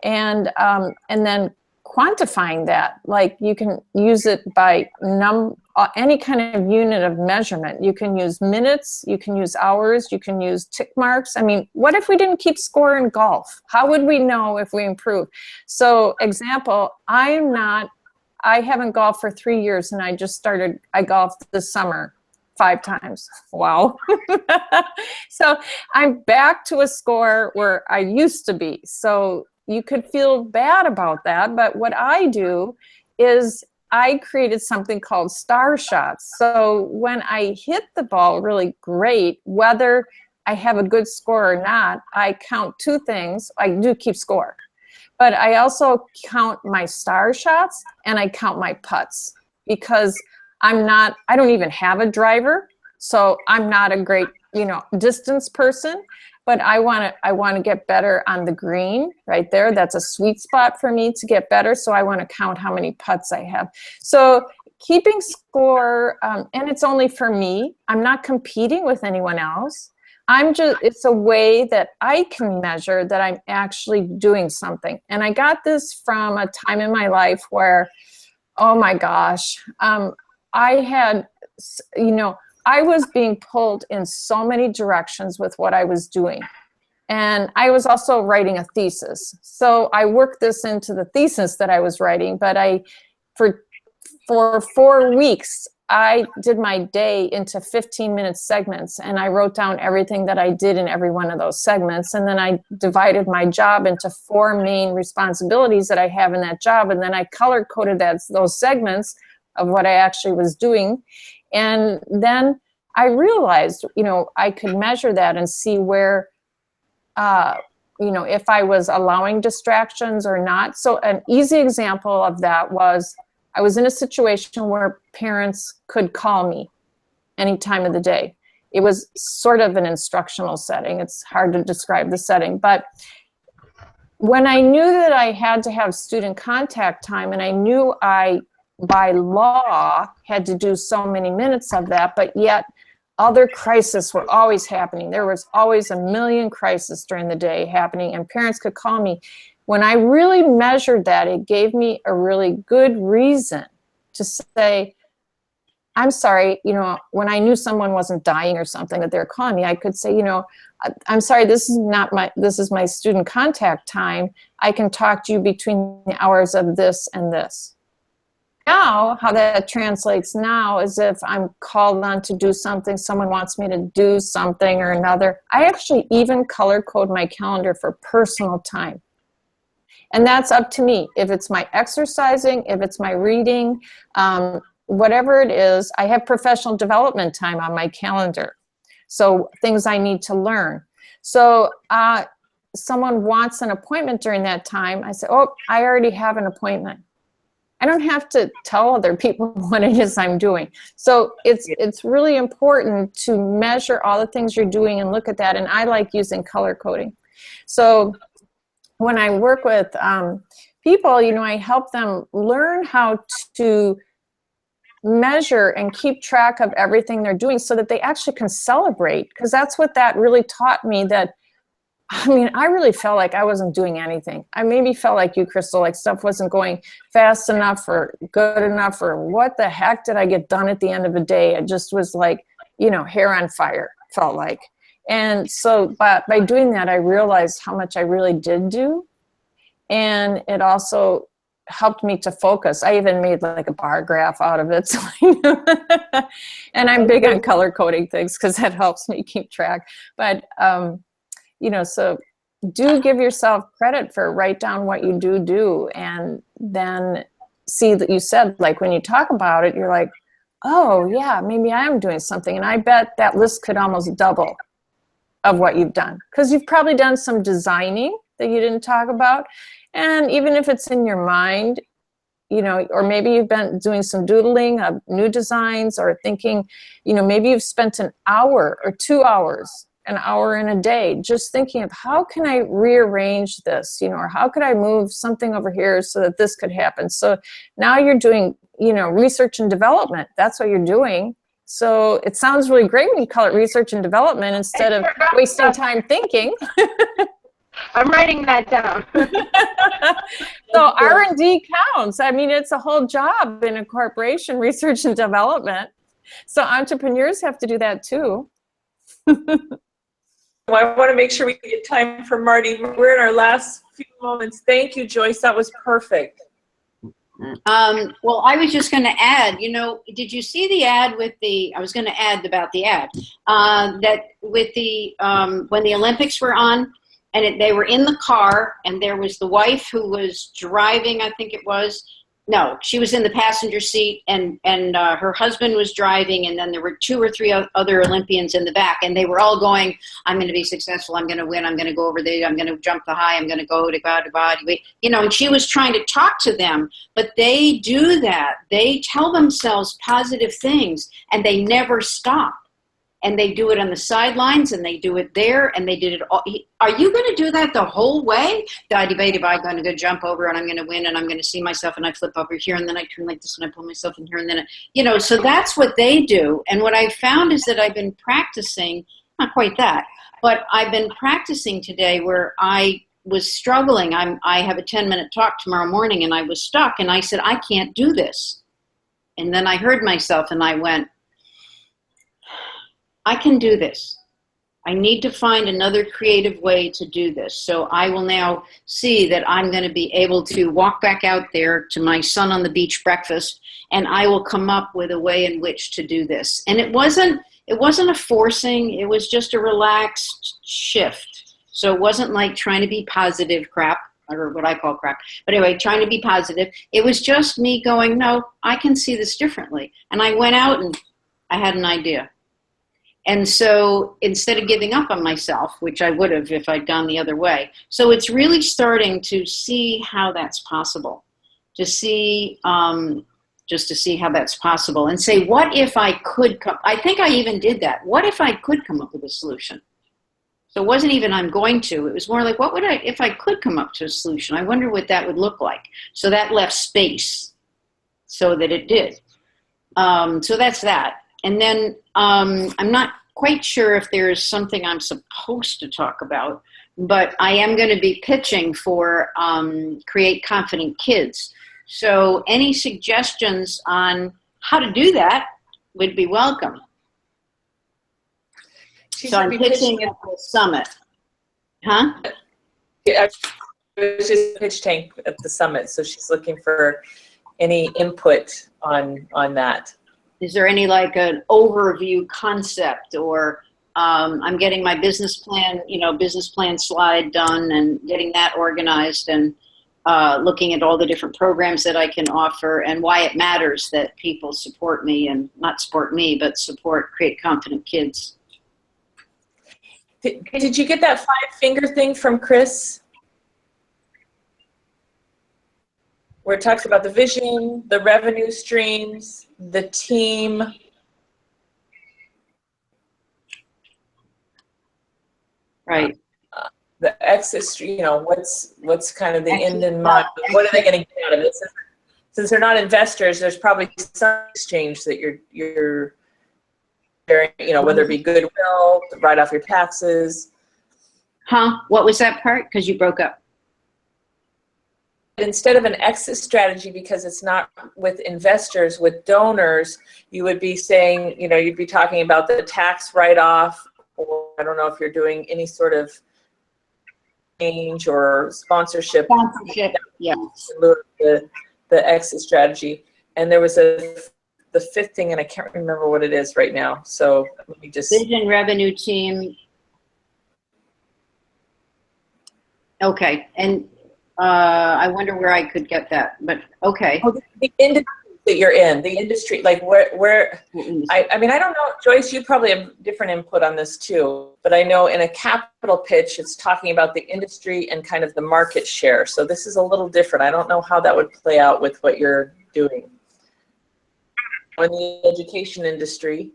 Speaker 3: and then quantifying that. Like you can use it by any kind of unit of measurement. You can use minutes, you can use hours, you can use tick marks. I mean, what if we didn't keep score in golf? How would we know if we improve? So example, I haven't golfed for 3 years, and I golfed this summer 5 times. Wow. So I'm back to a score where I used to be. So you could feel bad about that. But what I do is I created something called star shots. So when I hit the ball really great, whether I have a good score or not, I count 2 things. I do keep score, but I also count my star shots and I count my putts, because I don't even have a driver. So I'm not a great, distance person, but I want to get better on the green right there. That's a sweet spot for me to get better. So I want to count how many putts I have. So keeping score, and it's only for me. I'm not competing with anyone else. It's a way that I can measure that I'm actually doing something. And I got this from a time in my life where, oh my gosh, I had, I was being pulled in so many directions with what I was doing. And I was also writing a thesis. So I worked this into the thesis that I was writing, but for 4 weeks, I did my day into 15-minute segments, and I wrote down everything that I did in every one of those segments. And then I divided my job into 4 main responsibilities that I have in that job. And then I color-coded those segments of what I actually was doing. And then I realized, I could measure that and see where, if I was allowing distractions or not. So an easy example of that was, I was in a situation where parents could call me any time of the day. It was sort of an instructional setting. It's hard to describe the setting. But when I knew that I had to have student contact time, and I knew I, by law, had to do so many minutes of that, but yet other crises were always happening. There was always a million crises during the day happening, and parents could call me. When I really measured that, it gave me a really good reason to say, I'm sorry, when I knew someone wasn't dying or something that they were calling me, I could say, I'm sorry, this is my student contact time. I can talk to you between the hours of this and this. Now, how that translates now is if I'm called on to do something, someone wants me to do something or another, I actually even color code my calendar for personal time. And that's up to me. If it's my exercising, if it's my reading, whatever it is, I have professional development time on my calendar. So things I need to learn. So someone wants an appointment during that time, I say, oh, I already have an appointment. I don't have to tell other people what it is I'm doing. So it's really important to measure all the things you're doing and look at that. And I like using color coding. So when I work with people, I help them learn how to measure and keep track of everything they're doing so that they actually can celebrate. Because that's what that really taught me, that I really felt like I wasn't doing anything. I maybe felt like you, Crystal, like stuff wasn't going fast enough or good enough, or what the heck did I get done at the end of the day? It just was like, hair on fire, felt like. And so by doing that, I realized how much I really did do. And it also helped me to focus. I even made like a bar graph out of it. So and I'm big on color coding things because that helps me keep track. But, so do give yourself credit for write down what you do, and then see that you said, like, when you talk about it, you're like, oh yeah, maybe I am doing something. And I bet that list could almost double of what you've done, because you've probably done some designing that you didn't talk about. And even if it's in your mind, or maybe you've been doing some doodling of new designs, or thinking, maybe you've spent an hour or 2 hours, an hour in a day, just thinking of how can I rearrange this, or how could I move something over here so that this could happen. So now you're doing, research and development. That's what you're doing. So it sounds really great when you call it research and development instead of wasting time thinking.
Speaker 2: I'm writing that down.
Speaker 3: So R&D counts. I mean, it's a whole job in a corporation, research and development. So entrepreneurs have to do that too.
Speaker 1: Well, I want to make sure we get time for Marty. We're in our last few moments. Thank you, Joyce. That was perfect.
Speaker 4: Well, I was just going to add, you know, did you see the ad with the, I was going to add about the ad, that with the, when the Olympics were on and they were in the car and there was the wife who was driving, I think it was, no, she was in the passenger seat and her husband was driving, and then there were 2 or 3 other Olympians in the back, and they were all going, I'm going to be successful, I'm going to win, I'm going to go over there, I'm going to jump the high, I'm going to go to God, you know, and she was trying to talk to them, but they do that. They tell themselves positive things and they never stop. And they do it on the sidelines, and they do it there, and they did it all. Are you going to do that the whole way? I'm going to go jump over, and I'm going to win, and I'm going to see myself, and I flip over here, and then I turn like this, and I pull myself in here, and then, you know, so that's what they do. And what I found is that I've been practicing, not quite that, but I've been practicing today where I was struggling. I have a 10-minute talk tomorrow morning, and I was stuck, and I said, I can't do this. And then I heard myself, and I went, I can do this. I need to find another creative way to do this. So I will now see that I'm going to be able to walk back out there to my son on the beach breakfast, and I will come up with a way in which to do this. And it wasn't a forcing, it was just a relaxed shift. So it wasn't like trying to be positive crap, or what I call crap. But anyway, trying to be positive. It was just me going, no, I can see this differently. And I went out and I had an idea. And so instead of giving up on myself, which I would have if I'd gone the other way, so it's really starting to see how that's possible, to see, just to see how that's possible and say, what if I could come, I think I even did that. What if I could come up with a solution? So it wasn't even I'm going to, it was more like, what would I, if I could come up to a solution, I wonder what that would look like. So that left space so that it did. So that's that. And then I'm not quite sure if there is something I'm supposed to talk about, but I am going to be pitching for Create Confident Kids. So any suggestions on how to do that would be welcome. So I'm pitching at the summit. Huh?
Speaker 1: Yeah, I was just pitch tank at the summit, so she's looking for any input on that.
Speaker 4: Is there any like an overview concept, or I'm getting my business plan, business plan slide done and getting that organized, and looking at all the different programs that I can offer and why it matters that people support me, and not support me, but support Create Confident Kids.
Speaker 1: Did you get that 5-finger thing from Chris? Where it talks about the vision, the revenue streams, the team.
Speaker 4: Right.
Speaker 1: The exit, what's kind of the end in mind? What are they going to get out of it? Since they're not investors, there's probably some exchange that you're whether it be goodwill, write off your taxes.
Speaker 4: Huh? What was that part? Because you broke up.
Speaker 1: Instead of an exit strategy, because it's not with investors, with donors, you would be saying, you'd be talking about the tax write-off, or I don't know if you're doing any sort of change or sponsorship.
Speaker 4: Sponsorship, yeah.
Speaker 1: The exit strategy. And there was the 5th thing, and I can't remember what it is right now. So let me just. Vision,
Speaker 4: revenue team. Okay, and I wonder where I could get that, but okay.
Speaker 1: Oh, the industry that you're in, the industry, like where I mean, I don't know, Joyce, you probably have different input on this too, but I know in a capital pitch, it's talking about the industry and kind of the market share. So this is a little different. I don't know how that would play out with what you're doing. In the education industry.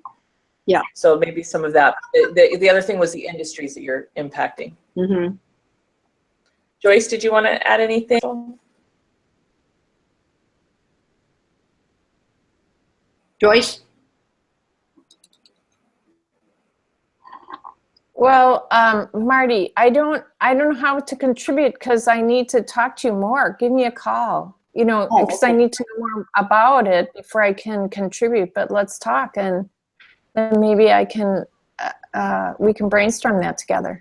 Speaker 4: Yeah.
Speaker 1: So maybe some of that. The other thing was the industries that you're impacting.
Speaker 4: Mm-hmm.
Speaker 1: Joyce, did you want to add anything?
Speaker 4: Joyce?
Speaker 3: Well, Marty, I don't know how to contribute because I need to talk to you more. Give me a call,
Speaker 4: Oh,
Speaker 3: because I
Speaker 4: okay.
Speaker 3: need to know more about it before I can contribute. But let's talk, and then maybe we can brainstorm that together.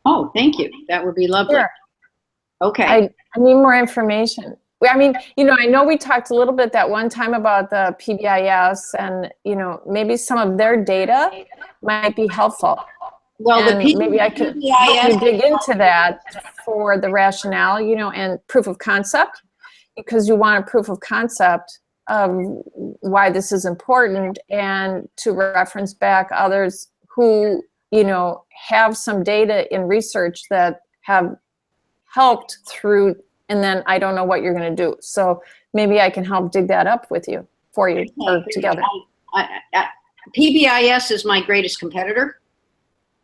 Speaker 4: Oh, thank you. That would be lovely.
Speaker 3: Sure.
Speaker 4: Okay.
Speaker 3: I need more information. I mean, I know we talked a little bit that one time about the PBIS and, maybe some of their data might be helpful.
Speaker 4: Well, the
Speaker 3: And maybe I could help you
Speaker 4: PBIS,
Speaker 3: dig into that for the rationale, and proof of concept, because you want a proof of concept of why this is important and to reference back others who, have some data in research that have helped through, and then I don't know what you're going to do. So maybe I can help dig that up with you, for you, or together.
Speaker 4: PBIS is my greatest competitor.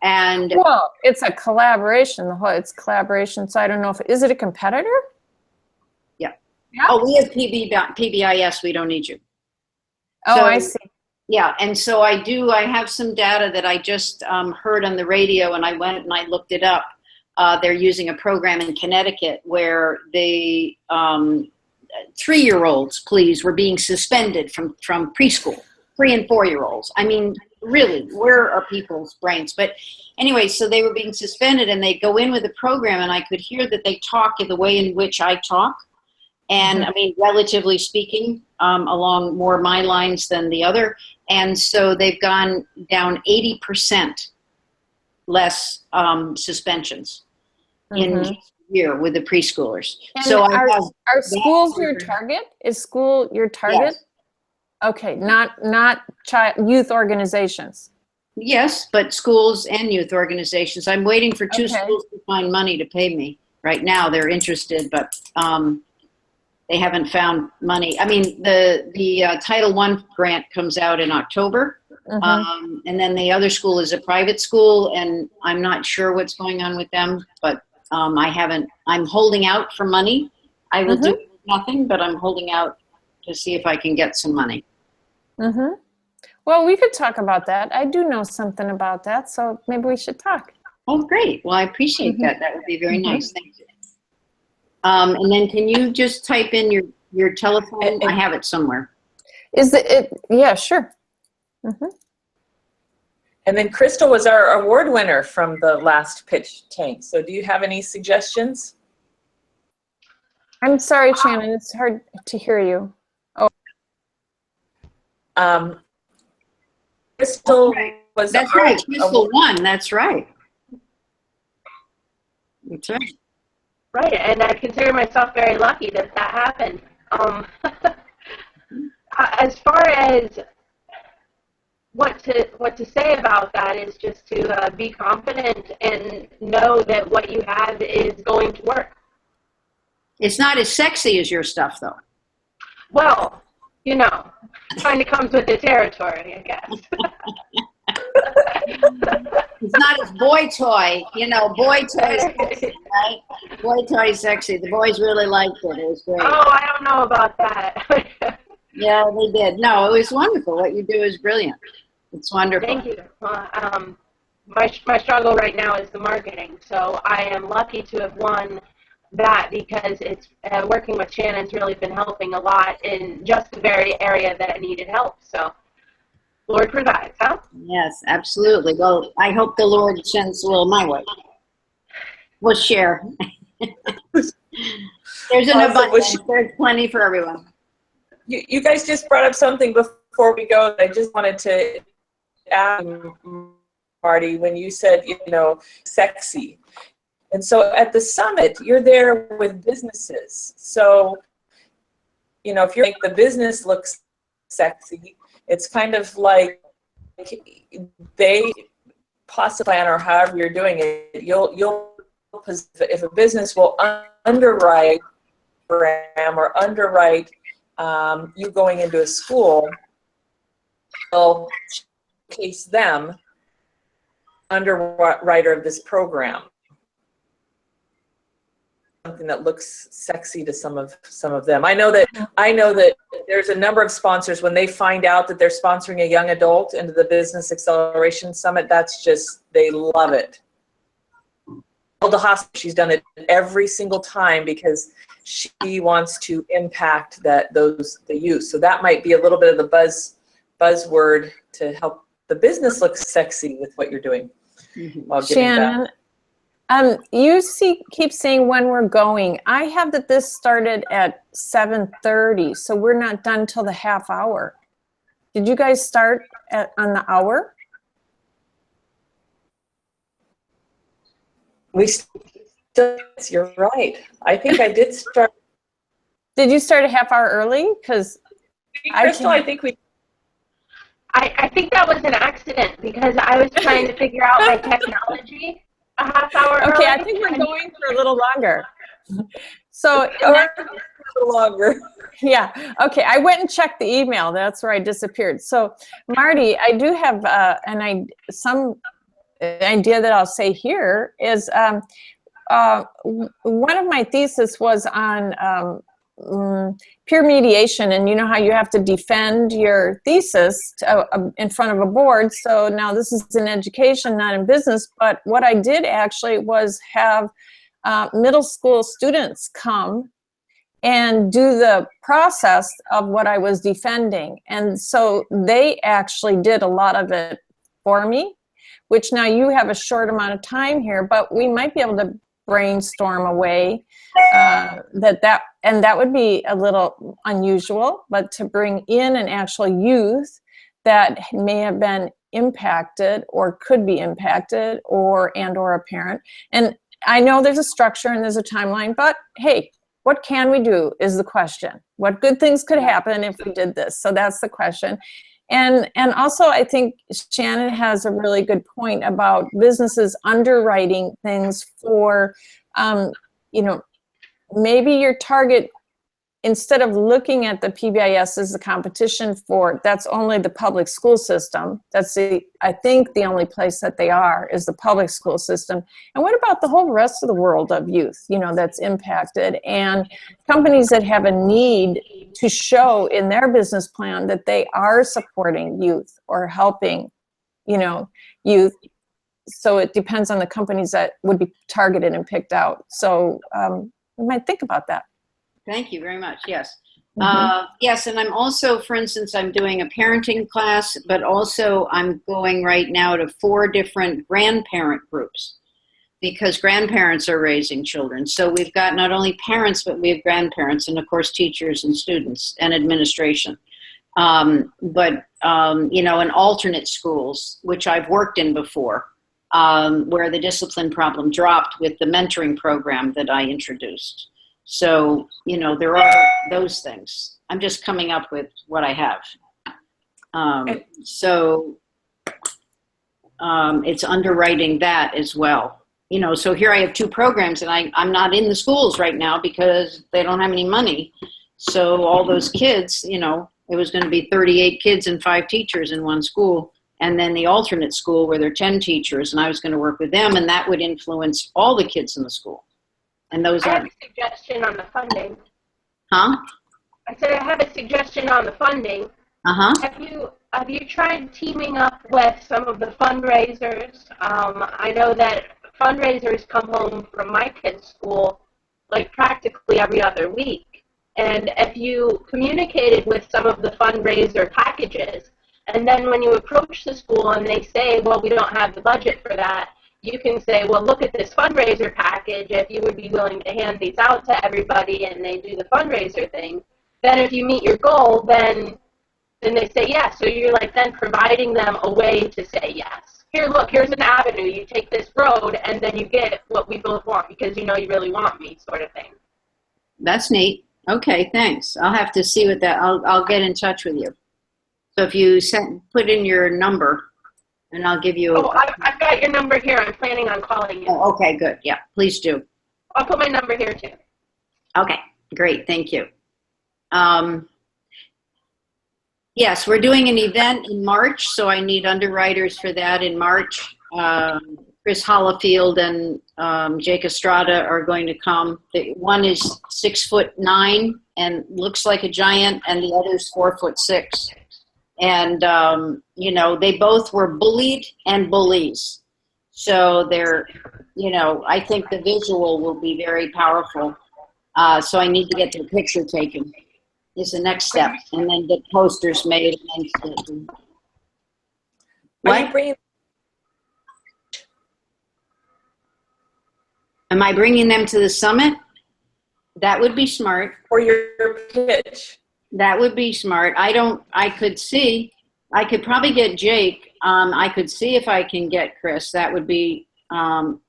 Speaker 4: And
Speaker 3: Well, it's a collaboration. It's collaboration. So I don't know is it a competitor?
Speaker 4: yeah.
Speaker 3: Yeah.
Speaker 4: Oh, we have PBIS. We don't need you.
Speaker 3: Oh,
Speaker 4: So,
Speaker 3: I see.
Speaker 4: yeah. And so I have some data that I just heard on the radio, and I went and I looked it up. They're using a program in Connecticut where the 3-year-olds, please, were being suspended from preschool, 3 and 4-year-olds. I mean, really, where are people's brains? But anyway, so they were being suspended, and they go in with a program, and I could hear that they talk in the way in which I talk. And I mean, relatively speaking, along more my lines than the other. And so they've gone down 80% less suspensions in just a year with the preschoolers.
Speaker 3: And
Speaker 4: So
Speaker 3: are schools your target? Is school your target?
Speaker 4: Yes.
Speaker 3: Okay, not youth organizations.
Speaker 4: Yes, but schools and youth organizations. I'm waiting for 2
Speaker 3: Okay.
Speaker 4: schools to find money to pay me. Right now, they're interested, but they haven't found money. I mean, the Title I grant comes out in October, and then the other school is a private school, and I'm not sure what's going on with them, but I'm holding out for money. I will do nothing, but I'm holding out to see if I can get some money.
Speaker 3: Well, we could talk about that. I do know something about that, so maybe we should talk.
Speaker 4: Oh, great. Well, I appreciate that. That would be very nice. Thank you. And then can you just type in your telephone? I have it somewhere.
Speaker 3: Yeah, sure.
Speaker 1: And then Crystal was our award winner from the last pitch tank. So do you have any suggestions?
Speaker 3: I'm sorry, Shannon. It's hard to hear you.
Speaker 1: Crystal was
Speaker 4: That's
Speaker 1: our
Speaker 4: right. Crystal won. That's right. That's right.
Speaker 2: Right, and I consider myself very lucky that happened. As far as what to say about that is just to be confident and know that what you have is going to work.
Speaker 4: It's not as sexy as your stuff, though.
Speaker 2: Well, kind of comes with the territory, I guess.
Speaker 4: It's not as boy toy. Boy toy sexy, right? Boy toy sexy. The boys really liked it. It was great.
Speaker 2: Oh, I don't know about that.
Speaker 4: Yeah, they did. No, it was wonderful. What you do is brilliant. It's wonderful.
Speaker 2: Thank you. My struggle right now is the marketing, so I am lucky to have won that because it's working with Shannon's really been helping a lot in just the very area that I needed help. So, Lord provides, huh?
Speaker 4: Yes, absolutely. Well, I hope the Lord sends a little my way. We'll share. There's an abundance. There's plenty for everyone.
Speaker 1: You guys just brought up something before we go. I just wanted to ask Marty, when you said, sexy. And so at the summit, you're there with businesses. So, if you make the business look sexy, it's kind of like they possibly plan, or however you're doing it, if a business will underwrite a program or underwrite you going into a school, will showcase them underwriter of this program. something that looks sexy to some of them. I know that there's a number of sponsors, when they find out that they're sponsoring a young adult into the Business Acceleration Summit, that's just, they love it. Hilda Haas, she's done it every single time because she wants to impact the youth. So that might be a little bit of the buzzword to help the business look sexy with what you're doing. While giving
Speaker 3: Shannon, you keep saying when we're going. I have that this started at 7:30, so we're not done till the half hour. Did you guys start on the hour?
Speaker 1: You're right. I think I did start.
Speaker 3: Did you start a half hour early? Because
Speaker 1: Crystal, I think we.
Speaker 2: I think that was an accident because I was trying to figure out my technology a half hour
Speaker 3: okay,
Speaker 2: early.
Speaker 3: I think we're going for a little longer. So
Speaker 1: A little longer.
Speaker 3: yeah, okay. I went and checked the email. That's where I disappeared. So Marty, I do have some idea that I'll say here is one of my thesis was on peer mediation, and you know how you have to defend your thesis in front of a board. So now this is in education, not in business, but what I did actually was have middle school students come and do the process of what I was defending. And so they actually did a lot of it for me, which now you have a short amount of time here, but we might be able to brainstorm a way that would be a little unusual, but to bring in an actual youth that may have been impacted or could be impacted or a parent. And I know there's a structure and there's a timeline, but hey, what can we do is the question. What good things could happen if we did this? So that's the question. And also I think Shannon has a really good point about businesses underwriting things for, maybe your target, instead of looking at the PBIS as a competition for, that's only the public school system. That's I think the only place that they are is the public school system. And what about the whole rest of the world of youth, that's impacted, and companies that have a need to show in their business plan that they are supporting youth or helping, youth. So it depends on the companies that would be targeted and picked out. So we might think about that.
Speaker 4: Thank you very much. Yes.
Speaker 3: Mm-hmm.
Speaker 4: Yes, and I'm also, for instance, I'm doing a parenting class, but also I'm going right now to 4 different grandparent groups because grandparents are raising children. So we've got not only parents, but we have grandparents and, of course, teachers and students and administration. In alternate schools, which I've worked in before, where the discipline problem dropped with the mentoring program that I introduced. So, there are those things. I'm just coming up with what I have. It's underwriting that as well. So here I have 2 programs, and I'm not in the schools right now because they don't have any money. So all those kids, it was going to be 38 kids and 5 teachers in one school. And then the alternate school where there are 10 teachers, and I was going to work with them, and that would influence all the kids in the school. And those
Speaker 2: I
Speaker 4: are.
Speaker 2: have a suggestion on the funding.
Speaker 4: Huh?
Speaker 2: I said I have a suggestion on the funding.
Speaker 4: Uh-huh.
Speaker 2: Have you tried teaming up with some of the fundraisers? I know that fundraisers come home from my kids' school like practically every other week. And if you communicated with some of the fundraiser packages, and then when you approach the school and they say, well, we don't have the budget for that, you can say, well, look at this fundraiser package. If you would be willing to hand these out to everybody and they do the fundraiser thing, then if you meet your goal, then they say yes. So you're then providing them a way to say yes. Here, look, here's an avenue. You take this road and then you get what we both want because you really want me, sort of thing.
Speaker 4: That's neat. Okay, thanks. I'll have to see what that, I'll get in touch with you. So if you put in your number, and I'll give you.
Speaker 2: Oh, I've got your number here. I'm planning on calling you.
Speaker 4: Oh, okay, good. Yeah, please do.
Speaker 2: I'll put my number here too.
Speaker 4: Okay, great. Thank you. Yes, we're doing an event in March, so I need underwriters for that in March. Chris Hollifield and Jake Estrada are going to come. One is 6'9" and looks like a giant, and the other's 4'6". And you know, they both were bullied and bullies. So they're, you know, I think the visual will be very powerful. So I need to get the picture taken. Is the next step, and then get posters made. And
Speaker 1: Are you bringing?
Speaker 4: Am I bringing them to the summit? That would be smart.
Speaker 1: For your pitch?
Speaker 4: That would be smart. I could probably get Jake. I could see if I can get Chris. That would be, you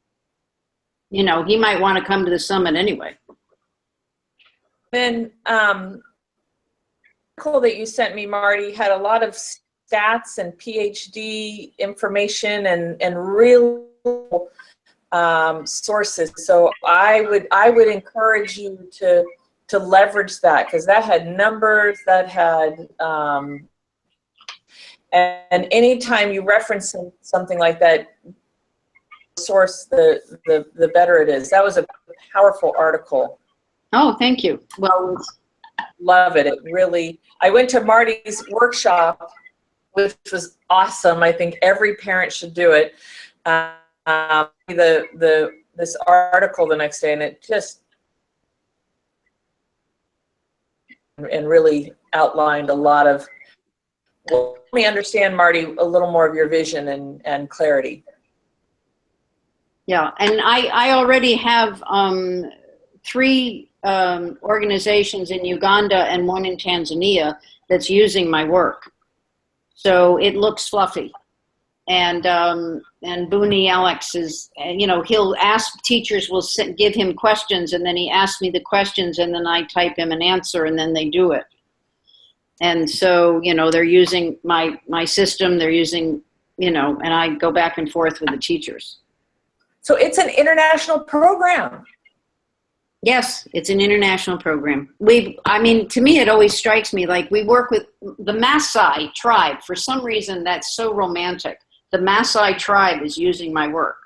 Speaker 4: know, he might want to come to the summit anyway.
Speaker 1: Then, article that you sent me, Marty, had a lot of stats and PhD information and real sources. So I would encourage you to leverage that, because that had numbers, that had and anytime you reference something like that source, the better it is. That was a powerful article.
Speaker 4: Oh, thank you. Well,
Speaker 1: love it. It really, I went to Marty's workshop, which was awesome. I think every parent should do it. This article the next day, and it just and really outlined a lot of, well, let me understand, Marty, a little more of your vision and clarity.
Speaker 4: yeah, and I already have 3 organizations in Uganda and 1 in Tanzania that's using my work. So it looks fluffy. And Booney Alex is, you know, he'll ask, teachers will give him questions, and then he asks me the questions, and then I type him an answer, and then they do it. And so, you know, they're using my system, they're using, you know, and I go back and forth with the teachers.
Speaker 1: So it's an international program.
Speaker 4: Yes, it's an international program. I mean, to me, it always strikes me like we work with the Maasai tribe. For some reason, that's so romantic. The Maasai tribe is using my work.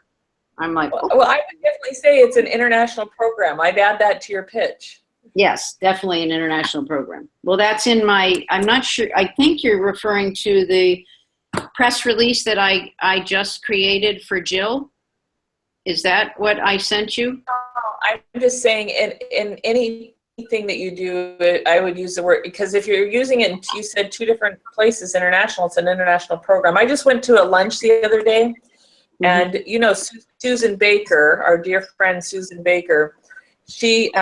Speaker 4: I'm like, oh.
Speaker 1: Well, I would definitely say it's an international program. I'd add that to your pitch.
Speaker 4: Yes, definitely an international program. Well, that's in my, I'm not sure, I think you're referring to the press release that I just created for Jill. Is that what I sent you?
Speaker 1: No, I'm just saying in anything that you do, I would use the word, because if you're using it, you said 2 different places, international, it's an international program. I just went to a lunch the other day, and you know, Susan Baker, our dear friend Susan Baker, she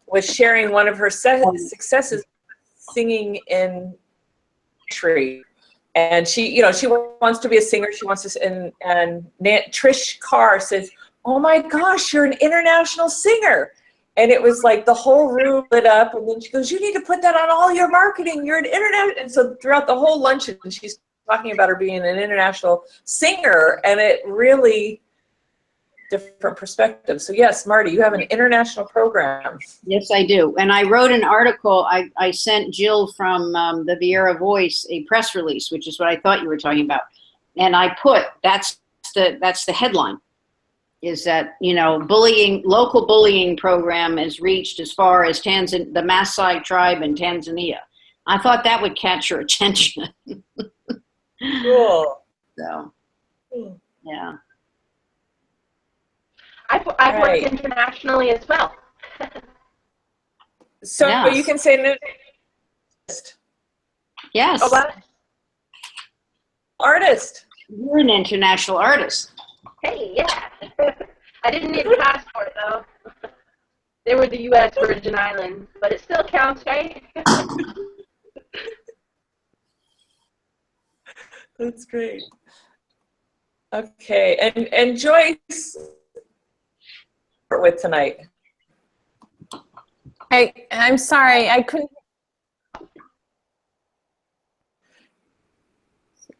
Speaker 1: was sharing one of her successes singing in country. And she, you know, she wants to be a singer. She wants to, and Trish Carr says, "Oh my gosh, you're an international singer." And it was like the whole room lit up. And then she goes, "You need to put that on all your marketing. You're an internet." And so throughout the whole luncheon, she's talking about her being an international singer, and it really different perspective. So yes, Marty, you have an international program. Yes,
Speaker 4: I do. And I wrote an article. I sent Jill from the Viera Voice a press release, which is what I thought you were talking about. And I put, that's the headline, is that, you know, local bullying program is reached as far as the Maasai tribe in Tanzania. I thought that would catch your attention.
Speaker 1: Cool.
Speaker 4: So, yeah.
Speaker 2: I've worked internationally as well.
Speaker 1: So yes. You can say an artist.
Speaker 4: Yes.
Speaker 1: Oh, what? Artist.
Speaker 4: You're an international artist.
Speaker 2: Hey, yeah. I didn't need a passport, though. They were the U.S. Virgin Islands, but it still counts, right?
Speaker 1: That's great. Okay, and Joyce, with tonight.
Speaker 3: I'm sorry, I couldn't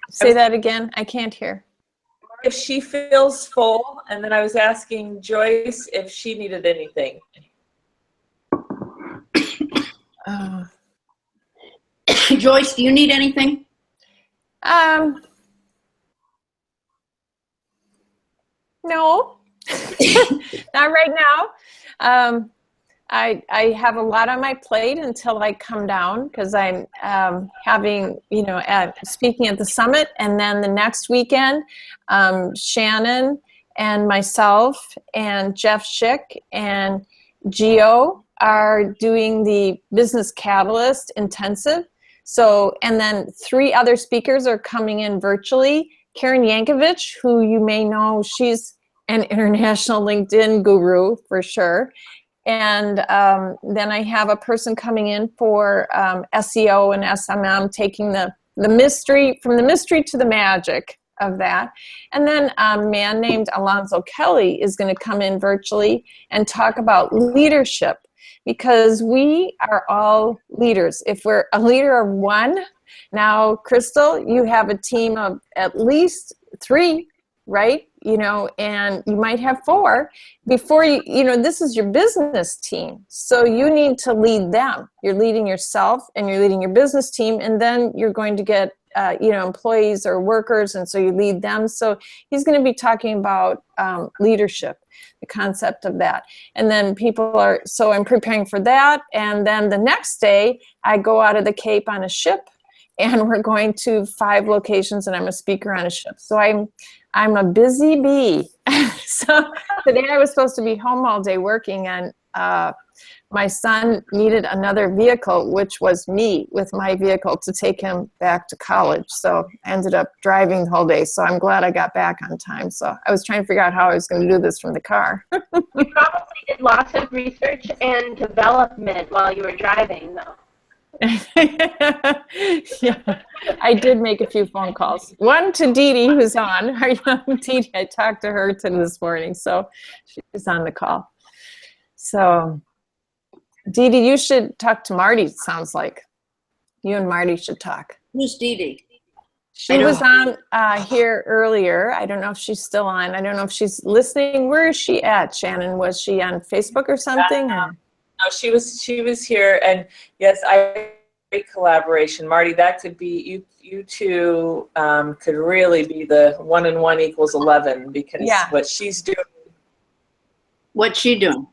Speaker 3: say that again. I can't hear.
Speaker 1: If she feels full, and then I was asking Joyce if she needed anything.
Speaker 4: Joyce, do you need anything?
Speaker 3: No, not right now. I have a lot on my plate until I come down because I'm having, speaking at the summit. And then the next weekend, Shannon and myself and Jeff Schick and Gio are doing the Business Catalyst Intensive. So, and then 3 other speakers are coming in virtually. Karen Yankovich, who you may know, she's an international LinkedIn guru for sure. And then I have a person coming in for SEO and SMM, taking the mystery, from the mystery to the magic of that. And then a man named Alonzo Kelly is going to come in virtually and talk about leadership, because we are all leaders. If we're a leader of one, now, Crystal, you have a team of at least 3, right? And you might have 4 before this is your business team. So you need to lead them. You're leading yourself and you're leading your business team, and then you're going to get, employees or workers, and so you lead them. So he's going to be talking about leadership, the concept of that. And then so I'm preparing for that. And then the next day I go out of the Cape on a ship, and we're going to 5 locations, and I'm a speaker on a ship. So I'm a busy bee. So today I was supposed to be home all day working, and my son needed another vehicle, which was me with my vehicle to take him back to college. So I ended up driving the whole day. So I'm glad I got back on time. So I was trying to figure out how I was going to do this from the car.
Speaker 2: You probably did lots of research and development while you were driving, though.
Speaker 3: Yeah, I did make a few phone calls. One to Dee Dee, who's on. Our young Dee Dee, I talked to her this morning, so she's on the call. So, Dee Dee, you should talk to Marty, it sounds like. You and Marty should talk.
Speaker 4: Who's Dee Dee?
Speaker 3: She was on here earlier. I don't know if she's still on. I don't know if she's listening. Where is she at, Shannon? Was she on Facebook or something?
Speaker 1: No, she was here, and yes, great collaboration, Marty. That could be you two could really be the 1 and 1 equals 11, because what she's doing.
Speaker 4: What's she doing?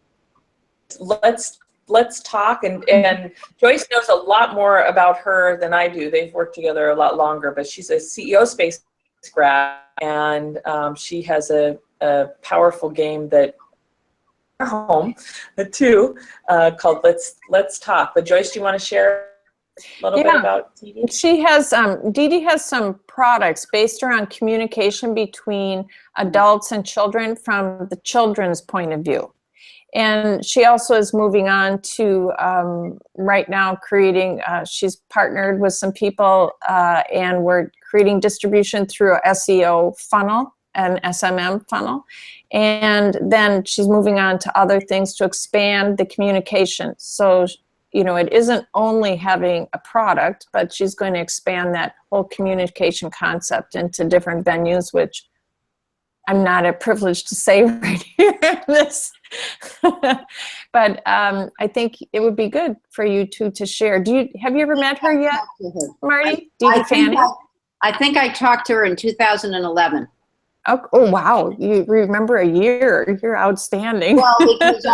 Speaker 1: Let's talk, and Joyce knows a lot more about her than I do. They've worked together a lot longer, but she's a CEO Space grad, and she has a powerful game that home too called Let's Talk. But Joyce, do you want to share a little bit about Dee Dee?
Speaker 3: She has Dee Dee has some products based around communication between adults and children from the children's point of view. And she also is moving on to right now creating, she's partnered with some people and we're creating distribution through a SEO funnel, an SMM funnel. And then she's moving on to other things to expand the communication. So, it isn't only having a product, but she's going to expand that whole communication concept into different venues, which I'm not privileged to say right here in this. But I think it would be good for you two to share. Have you ever met her yet, Marty? Dee Dee Fanning?
Speaker 4: I think I talked to her in 2011.
Speaker 3: Oh wow! You remember a year? You're outstanding.
Speaker 4: Well, because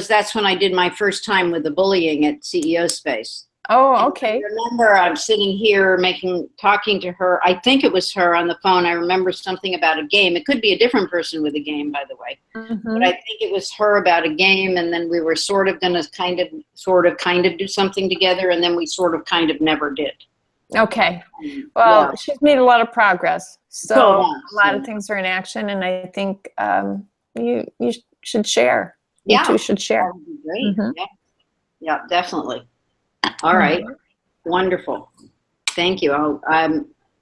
Speaker 4: that's when I did my first time with the bullying at CEO Space.
Speaker 3: Oh, okay.
Speaker 4: I remember I'm sitting here talking to her. I think it was her on the phone. I remember something about a game. It could be a different person with a game, by the way. Mm-hmm. But I think it was her about a game, and then we were sort of going to kind of do something together, and then we sort of kind of never did.
Speaker 3: Okay. Well, she's made a lot of progress. So a lot of things are in action, and I think you should share. You two should share.
Speaker 4: That would be great. Mm-hmm. Yeah, definitely. All right. Wonderful. Thank you.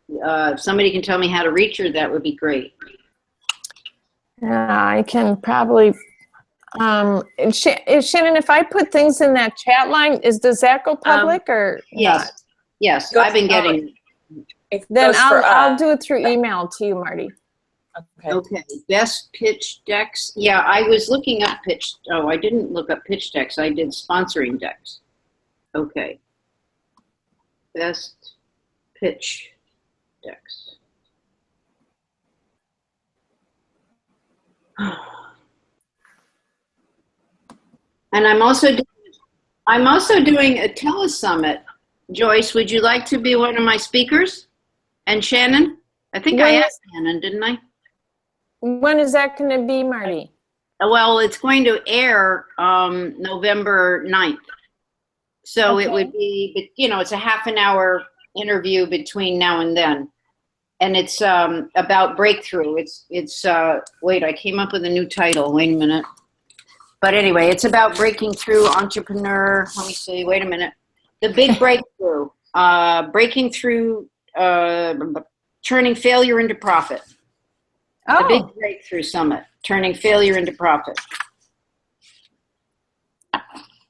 Speaker 4: If somebody can tell me how to reach her, that would be great.
Speaker 3: I can probably, Shannon, if I put things in that chat line, does that go public or
Speaker 4: yes.
Speaker 3: not?
Speaker 4: Yes, I've been getting.
Speaker 3: Then I'll do it through email to you, Marty.
Speaker 4: Okay. Best pitch decks. Yeah, I was looking up pitch. Oh, I didn't look up pitch decks. I did sponsoring decks. Okay. Best pitch decks. And I'm also doing a telesummit. Joyce, would you like to be one of my speakers? And Shannon? I think I asked Shannon, didn't I?
Speaker 3: When is that going to be, Marty?
Speaker 4: Well, it's going to air November 9th. So
Speaker 3: Okay.
Speaker 4: it would be, you know, it's a half an hour interview between now and then. And it's about breakthrough. It's wait, I came up with a new title. Wait a minute. But anyway, it's about breaking through entrepreneur. Let me see. Wait a minute. The big breakthrough. Breaking through, turning failure into profit. The big
Speaker 3: Oh,
Speaker 4: breakthrough summit. Turning failure into profit.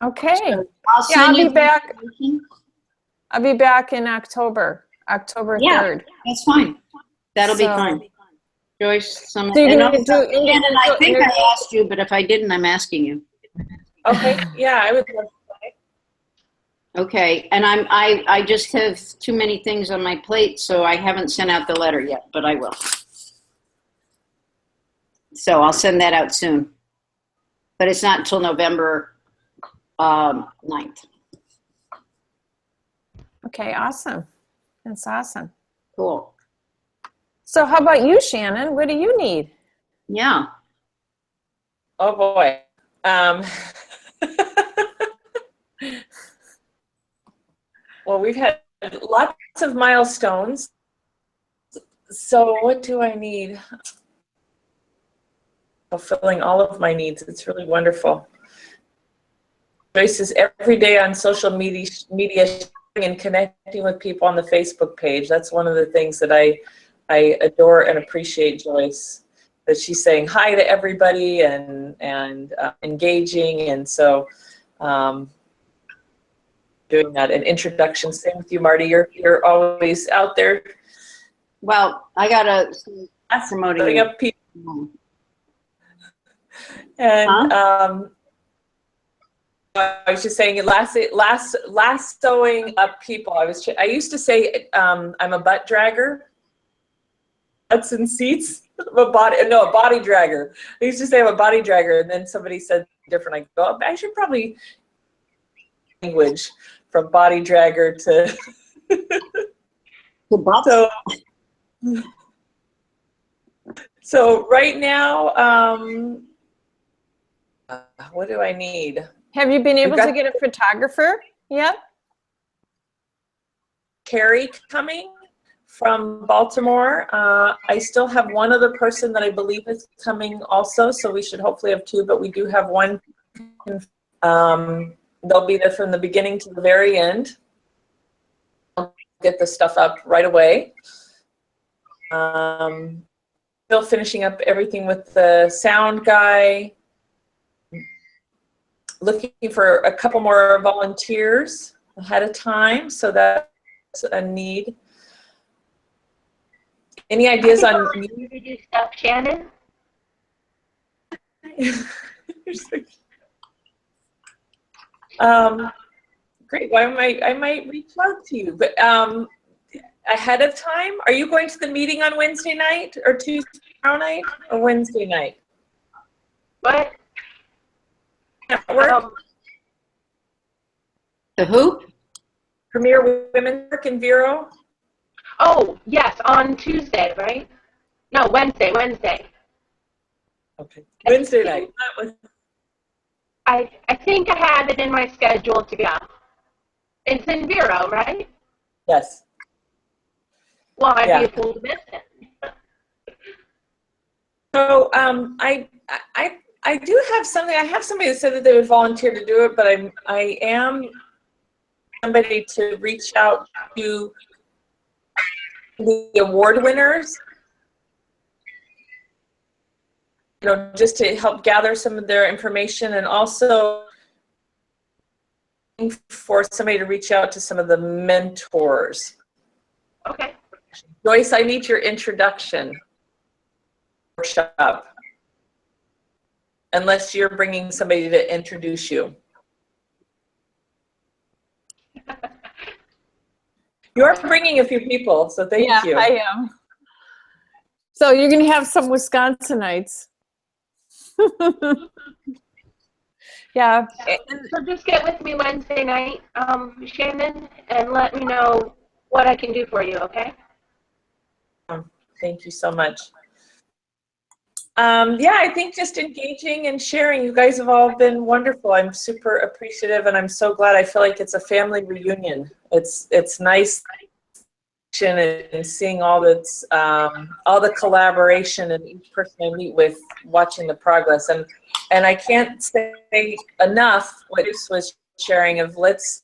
Speaker 3: okay.
Speaker 4: I'll
Speaker 3: Yeah,
Speaker 4: send
Speaker 3: I'll
Speaker 4: you
Speaker 3: be
Speaker 4: the
Speaker 3: back.
Speaker 4: information.
Speaker 3: I'll be back in October
Speaker 4: Yeah.
Speaker 3: 3rd.
Speaker 4: That's fine. That'll be
Speaker 3: So-
Speaker 4: fine. Joyce, some.
Speaker 3: So you're
Speaker 4: and
Speaker 3: going to
Speaker 4: also,
Speaker 3: do
Speaker 4: Shannon, I
Speaker 3: individual
Speaker 4: think
Speaker 3: interviews?
Speaker 4: I asked you, but if I didn't, I'm asking you.
Speaker 1: Okay, yeah, I would love
Speaker 4: Okay, and I just have too many things on my plate, so I haven't sent out the letter yet, but I will. So I'll send that out soon. But it's not until November 9th.
Speaker 3: Okay, awesome. That's awesome.
Speaker 4: Cool.
Speaker 3: So how about you, Shannon? What do you need?
Speaker 4: Yeah.
Speaker 1: Oh boy. Well, we've had lots of milestones. So what do I need? Fulfilling all of my needs. It's really wonderful. Joyce is every day on social media sharing and connecting with people on the Facebook page. That's one of the things that I adore and appreciate Joyce, that she's saying hi to everybody and engaging, and so doing that. An introduction. Same with you, Marty. You're always out there
Speaker 4: Well, I gotta promoting
Speaker 1: setting
Speaker 4: you.
Speaker 1: up people. And I was just saying, lassoing up people. I used to say I'm a butt dragger. Butts and seats. A body dragger. I used to say I'm a body dragger, and then somebody said different. I go, I should probably language from body dragger to
Speaker 4: The butt?
Speaker 1: So right now, what do I need?
Speaker 3: Have you been able
Speaker 1: got-
Speaker 3: to get a photographer yet?
Speaker 1: Carrie coming from Baltimore. I still have one other person that I believe is coming also, so we should hopefully have two, but we do have one. They'll be there from the beginning to the very end. I'll get the stuff up right away. Still finishing up everything with the sound guy. Looking for a couple more volunteers ahead of time, so that's a need. Any ideas on?
Speaker 2: You to do stuff, Shannon?
Speaker 1: Great. Well, I might reach out to you, but ahead of time. Are you going to the meeting on Wednesday night, or Tuesday tomorrow night, or Wednesday night?
Speaker 2: What?
Speaker 1: Network,
Speaker 4: The who?
Speaker 1: Premier Women's Work in Vero.
Speaker 2: Oh, yes, on Tuesday, right? No, Wednesday.
Speaker 1: Okay. Wednesday night. That was
Speaker 2: I think I have it in my schedule to go. It's in Vero, right?
Speaker 1: yes.
Speaker 2: Well, I'd
Speaker 1: Yeah.
Speaker 2: be a fool to miss it.
Speaker 1: So I do have something. I have somebody that said that they would volunteer to do it, but I am somebody to reach out to the award winners, you know, just to help gather some of their information, and also for somebody to reach out to some of the mentors.
Speaker 2: Okay.
Speaker 1: Joyce, I need your introduction workshop, unless you're bringing somebody to introduce you. You're bringing a few people, so thank you.
Speaker 3: I am. So you're going to have some Wisconsinites. Yeah.
Speaker 2: So just get with me Wednesday night, Shannon, and let me know what I can do for you, okay?
Speaker 1: Thank you so much. Yeah, I think just engaging and sharing. You guys have all been wonderful. I'm super appreciative, and I'm so glad. I feel like it's a family reunion. It's nice and seeing all the collaboration and each person I meet with, watching the progress. And I can't say enough what Bruce was sharing of let's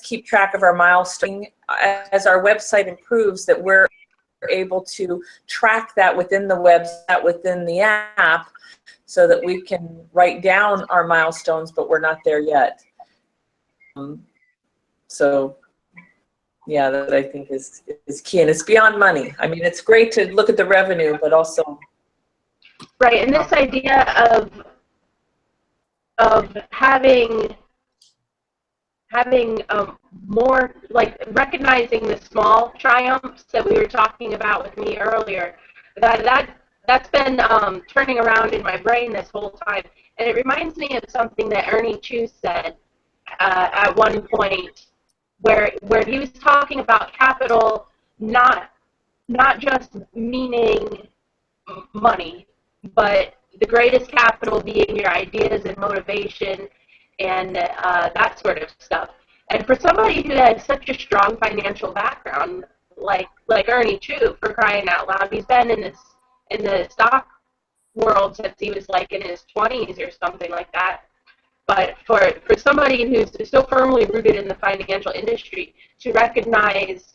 Speaker 1: keep track of our milestone as our website improves, that we're able to track that within the website, within the app, so that we can write down our milestones, but we're not there yet. So yeah, that I think is key, and it's beyond money. I mean, it's great to look at the revenue, but also
Speaker 2: right. And this idea of having more, like recognizing the small triumphs that we were talking about with me earlier, that's been turning around in my brain this whole time, and it reminds me of something that Ernie Chu said at one point, where he was talking about capital not just meaning money, but the greatest capital being your ideas and motivation and that sort of stuff. And for somebody who has such a strong financial background, like Ernie Chu, for crying out loud, he's been in the stock world since he was like in his 20s or something like that. But for somebody who's so firmly rooted in the financial industry, to recognize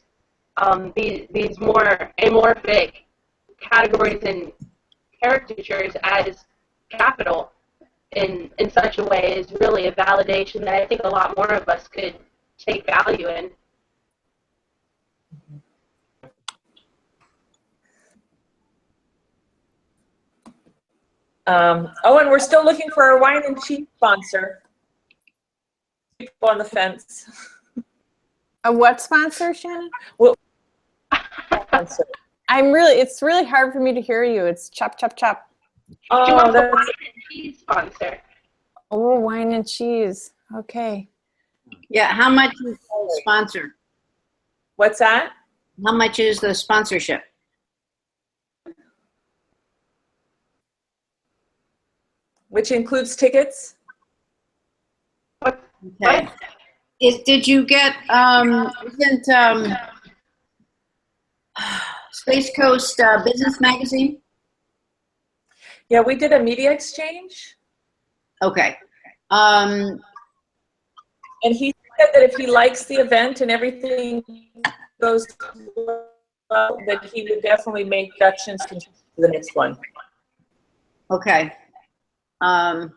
Speaker 2: these more amorphic categories and caricatures as capital in such a way is really a validation that I think a lot more of us could take value in.
Speaker 1: Oh, and we're still looking for our wine and cheese sponsor. People on the fence.
Speaker 3: A what sponsor, Shannon?
Speaker 1: Well,
Speaker 3: it's really hard for me to hear you. It's chop, chop, chop.
Speaker 2: She wants a wine and cheese sponsor.
Speaker 3: Oh, wine and cheese. Okay.
Speaker 4: Yeah, how much is the sponsor?
Speaker 1: What's that?
Speaker 4: How much is the sponsorship?
Speaker 1: Which includes tickets?
Speaker 4: Okay. Did you get, isn't Space Coast Business Magazine?
Speaker 1: Yeah, we did a media exchange.
Speaker 4: Okay.
Speaker 1: And he said that if he likes the event and everything goes well, that he would definitely make introductions to the next one.
Speaker 4: Okay. What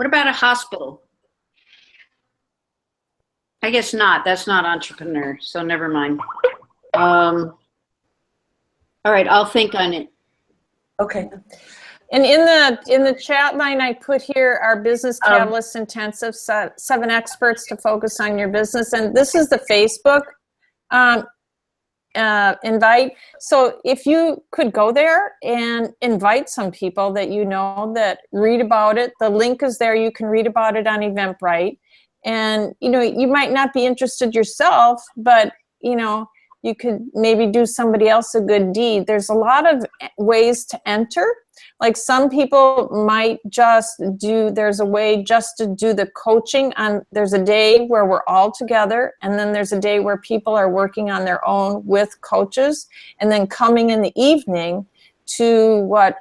Speaker 4: about a hospital? I guess not. That's not entrepreneur, so never mind. All right, I'll think on it.
Speaker 1: Okay.
Speaker 3: And in the chat line, I put here our Business Catalyst Intensive, 7 experts to focus on your business. And this is the Facebook invite. So if you could go there and invite some people that you know that read about it, the link is there. You can read about it on Eventbrite. And, you know, you might not be interested yourself, but, you know, you could maybe do somebody else a good deed. There's a lot of ways to enter. Like some people might just do, there's a way just to do the coaching on, there's a day where we're all together, and then there's a day where people are working on their own with coaches, and then coming in the evening to what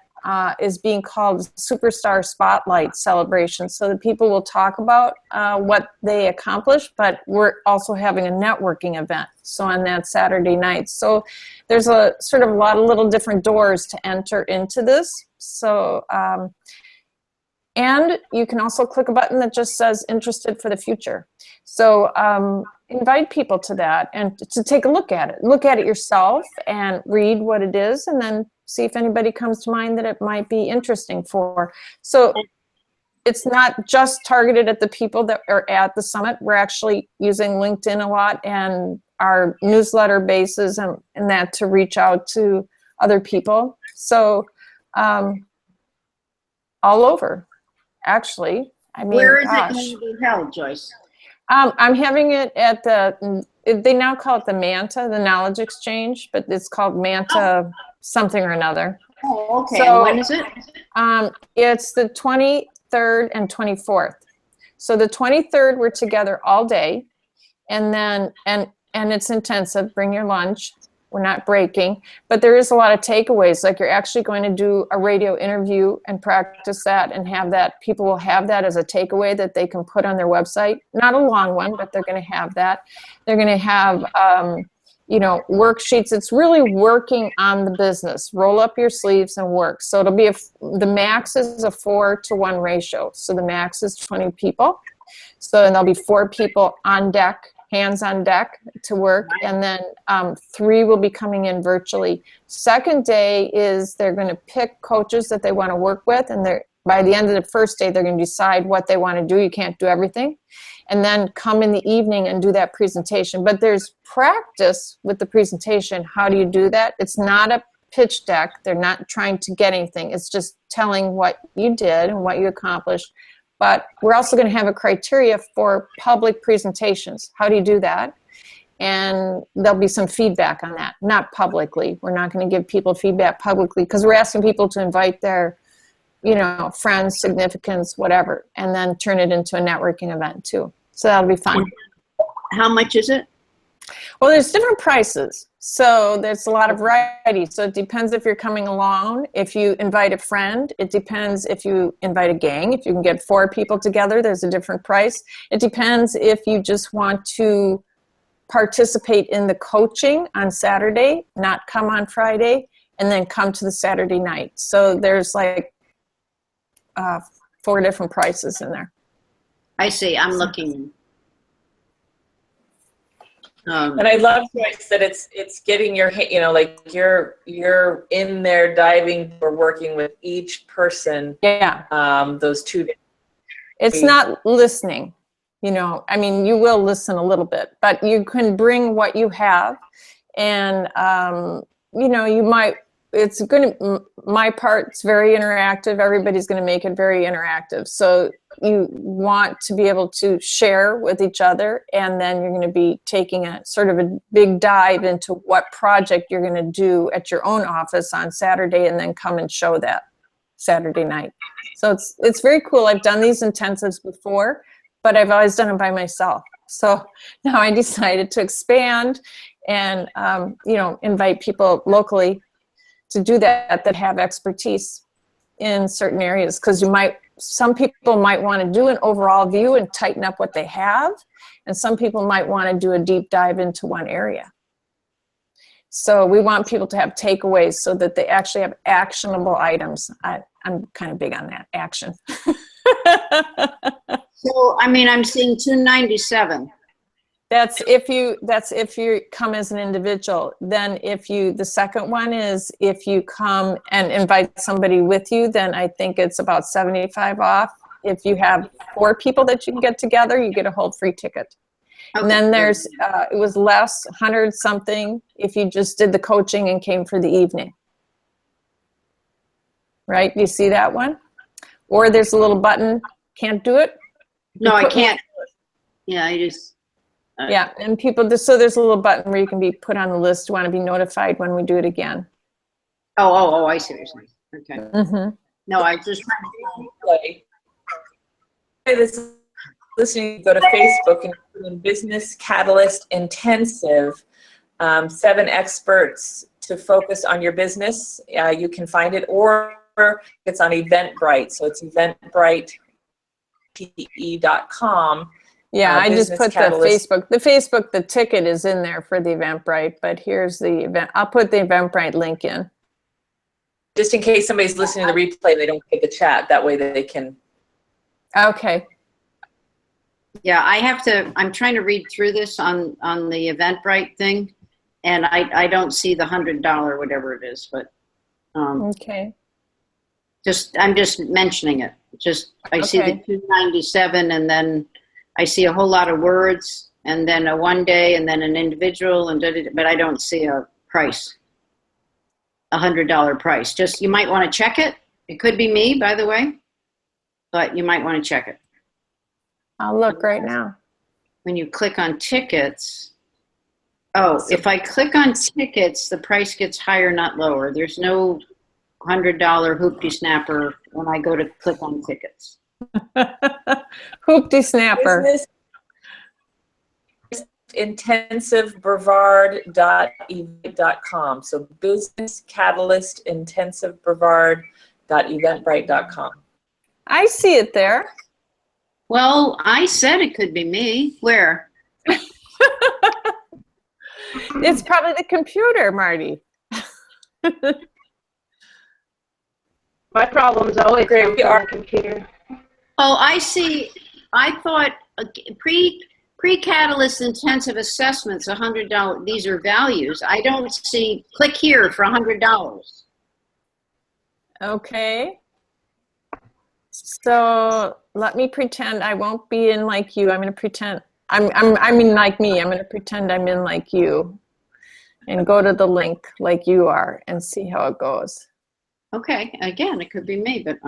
Speaker 3: is being called Superstar Spotlight Celebration. So that people will talk about what they accomplished, but we're also having a networking event. So on that Saturday night. So there's a sort of a lot of little different doors to enter into this. So, and you can also click a button that just says interested for the future. So invite people to that and to take a look at it. Look at it yourself and read what it is, and then see if anybody comes to mind that it might be interesting for. So it's not just targeted at the people that are at the summit. We're actually using LinkedIn a lot and our newsletter bases and that to reach out to other people. So all over, actually. I mean,
Speaker 4: Where is
Speaker 3: gosh.
Speaker 4: it going to be held, Joyce?
Speaker 3: I'm having it at they now call it the MANTA, the Knowledge Exchange, but it's called MANTA something or another.
Speaker 4: Oh, okay.
Speaker 3: So,
Speaker 4: and when is it?
Speaker 3: It's the 23rd and 24th. So the 23rd, we're together all day, and then, and it's intensive. Bring your lunch. We're not breaking, but there is a lot of takeaways. Like you're actually going to do a radio interview and practice that and have that. People will have that as a takeaway that they can put on their website. Not a long one, but they're going to have that. They're going to have, worksheets. It's really working on the business. Roll up your sleeves and work. So it'll be the max is a 4-to-1 ratio. So the max is 20 people. So there'll be 4 people on deck, hands on deck to work, and then 3 will be coming in virtually. Second day is they're going to pick coaches that they want to work with, and by the end of the first day, they're going to decide what they want to do. You can't do everything. And then come in the evening and do that presentation. But there's practice with the presentation. How do you do that? It's not a pitch deck. They're not trying to get anything. It's just telling what you did and what you accomplished. But we're also going to have a criteria for public presentations. How do you do that? And there'll be some feedback on that. Not publicly. We're not going to give people feedback publicly because we're asking people to invite their, friends, significants, whatever, and then turn it into a networking event too. So that'll be fun.
Speaker 4: How much is it?
Speaker 3: Well, there's different prices. So there's a lot of variety. So it depends if you're coming alone, if you invite a friend. It depends if you invite a gang. If you can get 4 people together, there's a different price. It depends if you just want to participate in the coaching on Saturday, not come on Friday, and then come to the Saturday night. So there's like 4 different prices in there.
Speaker 4: I see. I'm looking.
Speaker 1: And I love, Joyce, that it's getting your, like you're in there diving or working with each person.
Speaker 3: Yeah.
Speaker 1: Those 2 days.
Speaker 3: It's not listening, you will listen a little bit, but you can bring what you have, and you might. It's going to. My part's very interactive. Everybody's going to make it very interactive. So you want to be able to share with each other, and then you're going to be taking a sort of a big dive into what project you're going to do at your own office on Saturday, and then come and show that Saturday night. So it's very cool. I've done these intensives before, but I've always done them by myself. So now I decided to expand and invite people locally to do that have expertise in certain areas, because some people might want to do an overall view and tighten up what they have, and some people might want to do a deep dive into one area. So we want people to have takeaways so that they actually have actionable items. I'm kind of big on that, action.
Speaker 4: So, I'm seeing 297.
Speaker 3: That's if you come as an individual. Then the second one is if you come and invite somebody with you, then I think it's about 75 off. If you have 4 people that you can get together, you get a whole free ticket. Okay. And then there's, it was less, 100 something if you just did the coaching and came for the evening. Right? Do you see that one? Or there's a little button, can't do it?
Speaker 4: No, I can't. Yeah, I just.
Speaker 3: Yeah, and so there's a little button where you can be put on the list. You want to be notified when we do it again.
Speaker 4: Oh, I see what you're saying. Okay.
Speaker 3: Mm-hmm.
Speaker 4: No, I just trying to
Speaker 1: play. This listening, go to Facebook and put in Business Catalyst Intensive, 7 experts to focus on your business. You can find it, or it's on Eventbrite. So it's eventbrite.com.
Speaker 3: Yeah, I just put
Speaker 1: Catalyst.
Speaker 3: the Facebook, the ticket is in there for the Eventbrite, but here's the event. I'll put the Eventbrite link in.
Speaker 1: Just in case somebody's listening to the replay and they don't get the chat, that way they can.
Speaker 3: Okay.
Speaker 4: Yeah, I'm trying to read through this on the Eventbrite thing, and I don't see the $100, whatever it is, but.
Speaker 3: Okay.
Speaker 4: I'm just mentioning it. I see the 297, and then I see a whole lot of words, and then a one day, and then an individual, but I don't see a price. $100 price. Just, you might want to check it. It could be me, by the way, but you might want to check it.
Speaker 3: I'll look right now.
Speaker 4: When you click on tickets, oh, if I click on tickets, the price gets higher, not lower. There's no $100 hoopty snapper when I go to click on tickets.
Speaker 3: Hoopty snapper.
Speaker 1: Business intensivebrevard.eventbrite.com. So business catalyst intensivebrevard.eventbrite.com.
Speaker 3: I see it there.
Speaker 4: Well, I said it could be me. Where?
Speaker 3: It's probably the computer, Marty.
Speaker 2: My problem's always
Speaker 1: Great,
Speaker 2: come
Speaker 1: we
Speaker 2: from
Speaker 1: are-
Speaker 2: the computer.
Speaker 4: Oh, I see. I thought pre-catalyst intensive assessments, $100. These are values. I don't see, click here for $100.
Speaker 3: Okay. So let me pretend I won't be in like you. I'm going to pretend I'm in like me. I'm going to pretend I'm in like you and go to the link like you are and see how it goes.
Speaker 4: Okay, again, it could be me, but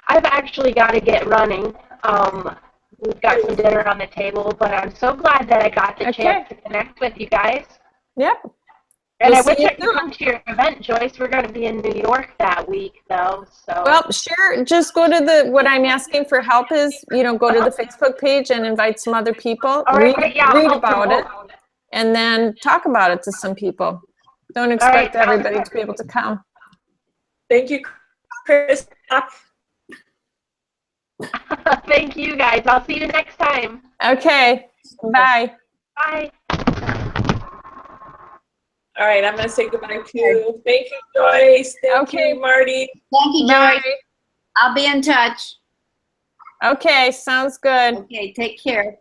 Speaker 2: I've actually got to get running. We've got some dinner on the table, but I'm so glad that I got the chance to connect with you guys.
Speaker 3: Yep.
Speaker 2: And
Speaker 3: We'll
Speaker 2: I wish
Speaker 3: see you
Speaker 2: I could come to your event, Joyce. We're going to be in New York that week, though. So.
Speaker 3: Well, sure. Just go to what I'm asking for help is, go to the Facebook page and invite some other people.
Speaker 2: All right, great. Yeah, I'll
Speaker 3: read
Speaker 2: help
Speaker 3: about it,
Speaker 2: promote.
Speaker 3: and then talk about it to some people. Don't expect
Speaker 2: right,
Speaker 3: everybody to be able to come.
Speaker 1: Thank you, Chris.
Speaker 2: Thank you, guys. I'll see you next time.
Speaker 3: Okay. Bye.
Speaker 2: Bye.
Speaker 1: All right, I'm going to say goodbye to you. Thank you, Joyce. Thank
Speaker 3: Okay.
Speaker 1: you, Marty.
Speaker 4: thank you,
Speaker 3: Bye.
Speaker 4: Joyce. I'll be in touch.
Speaker 3: Okay. Sounds good.
Speaker 4: Okay, take care.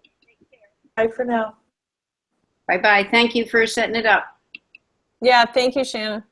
Speaker 1: Bye for now.
Speaker 4: Bye-bye. Thank you for setting it up.
Speaker 3: Yeah. Thank you, Shannon.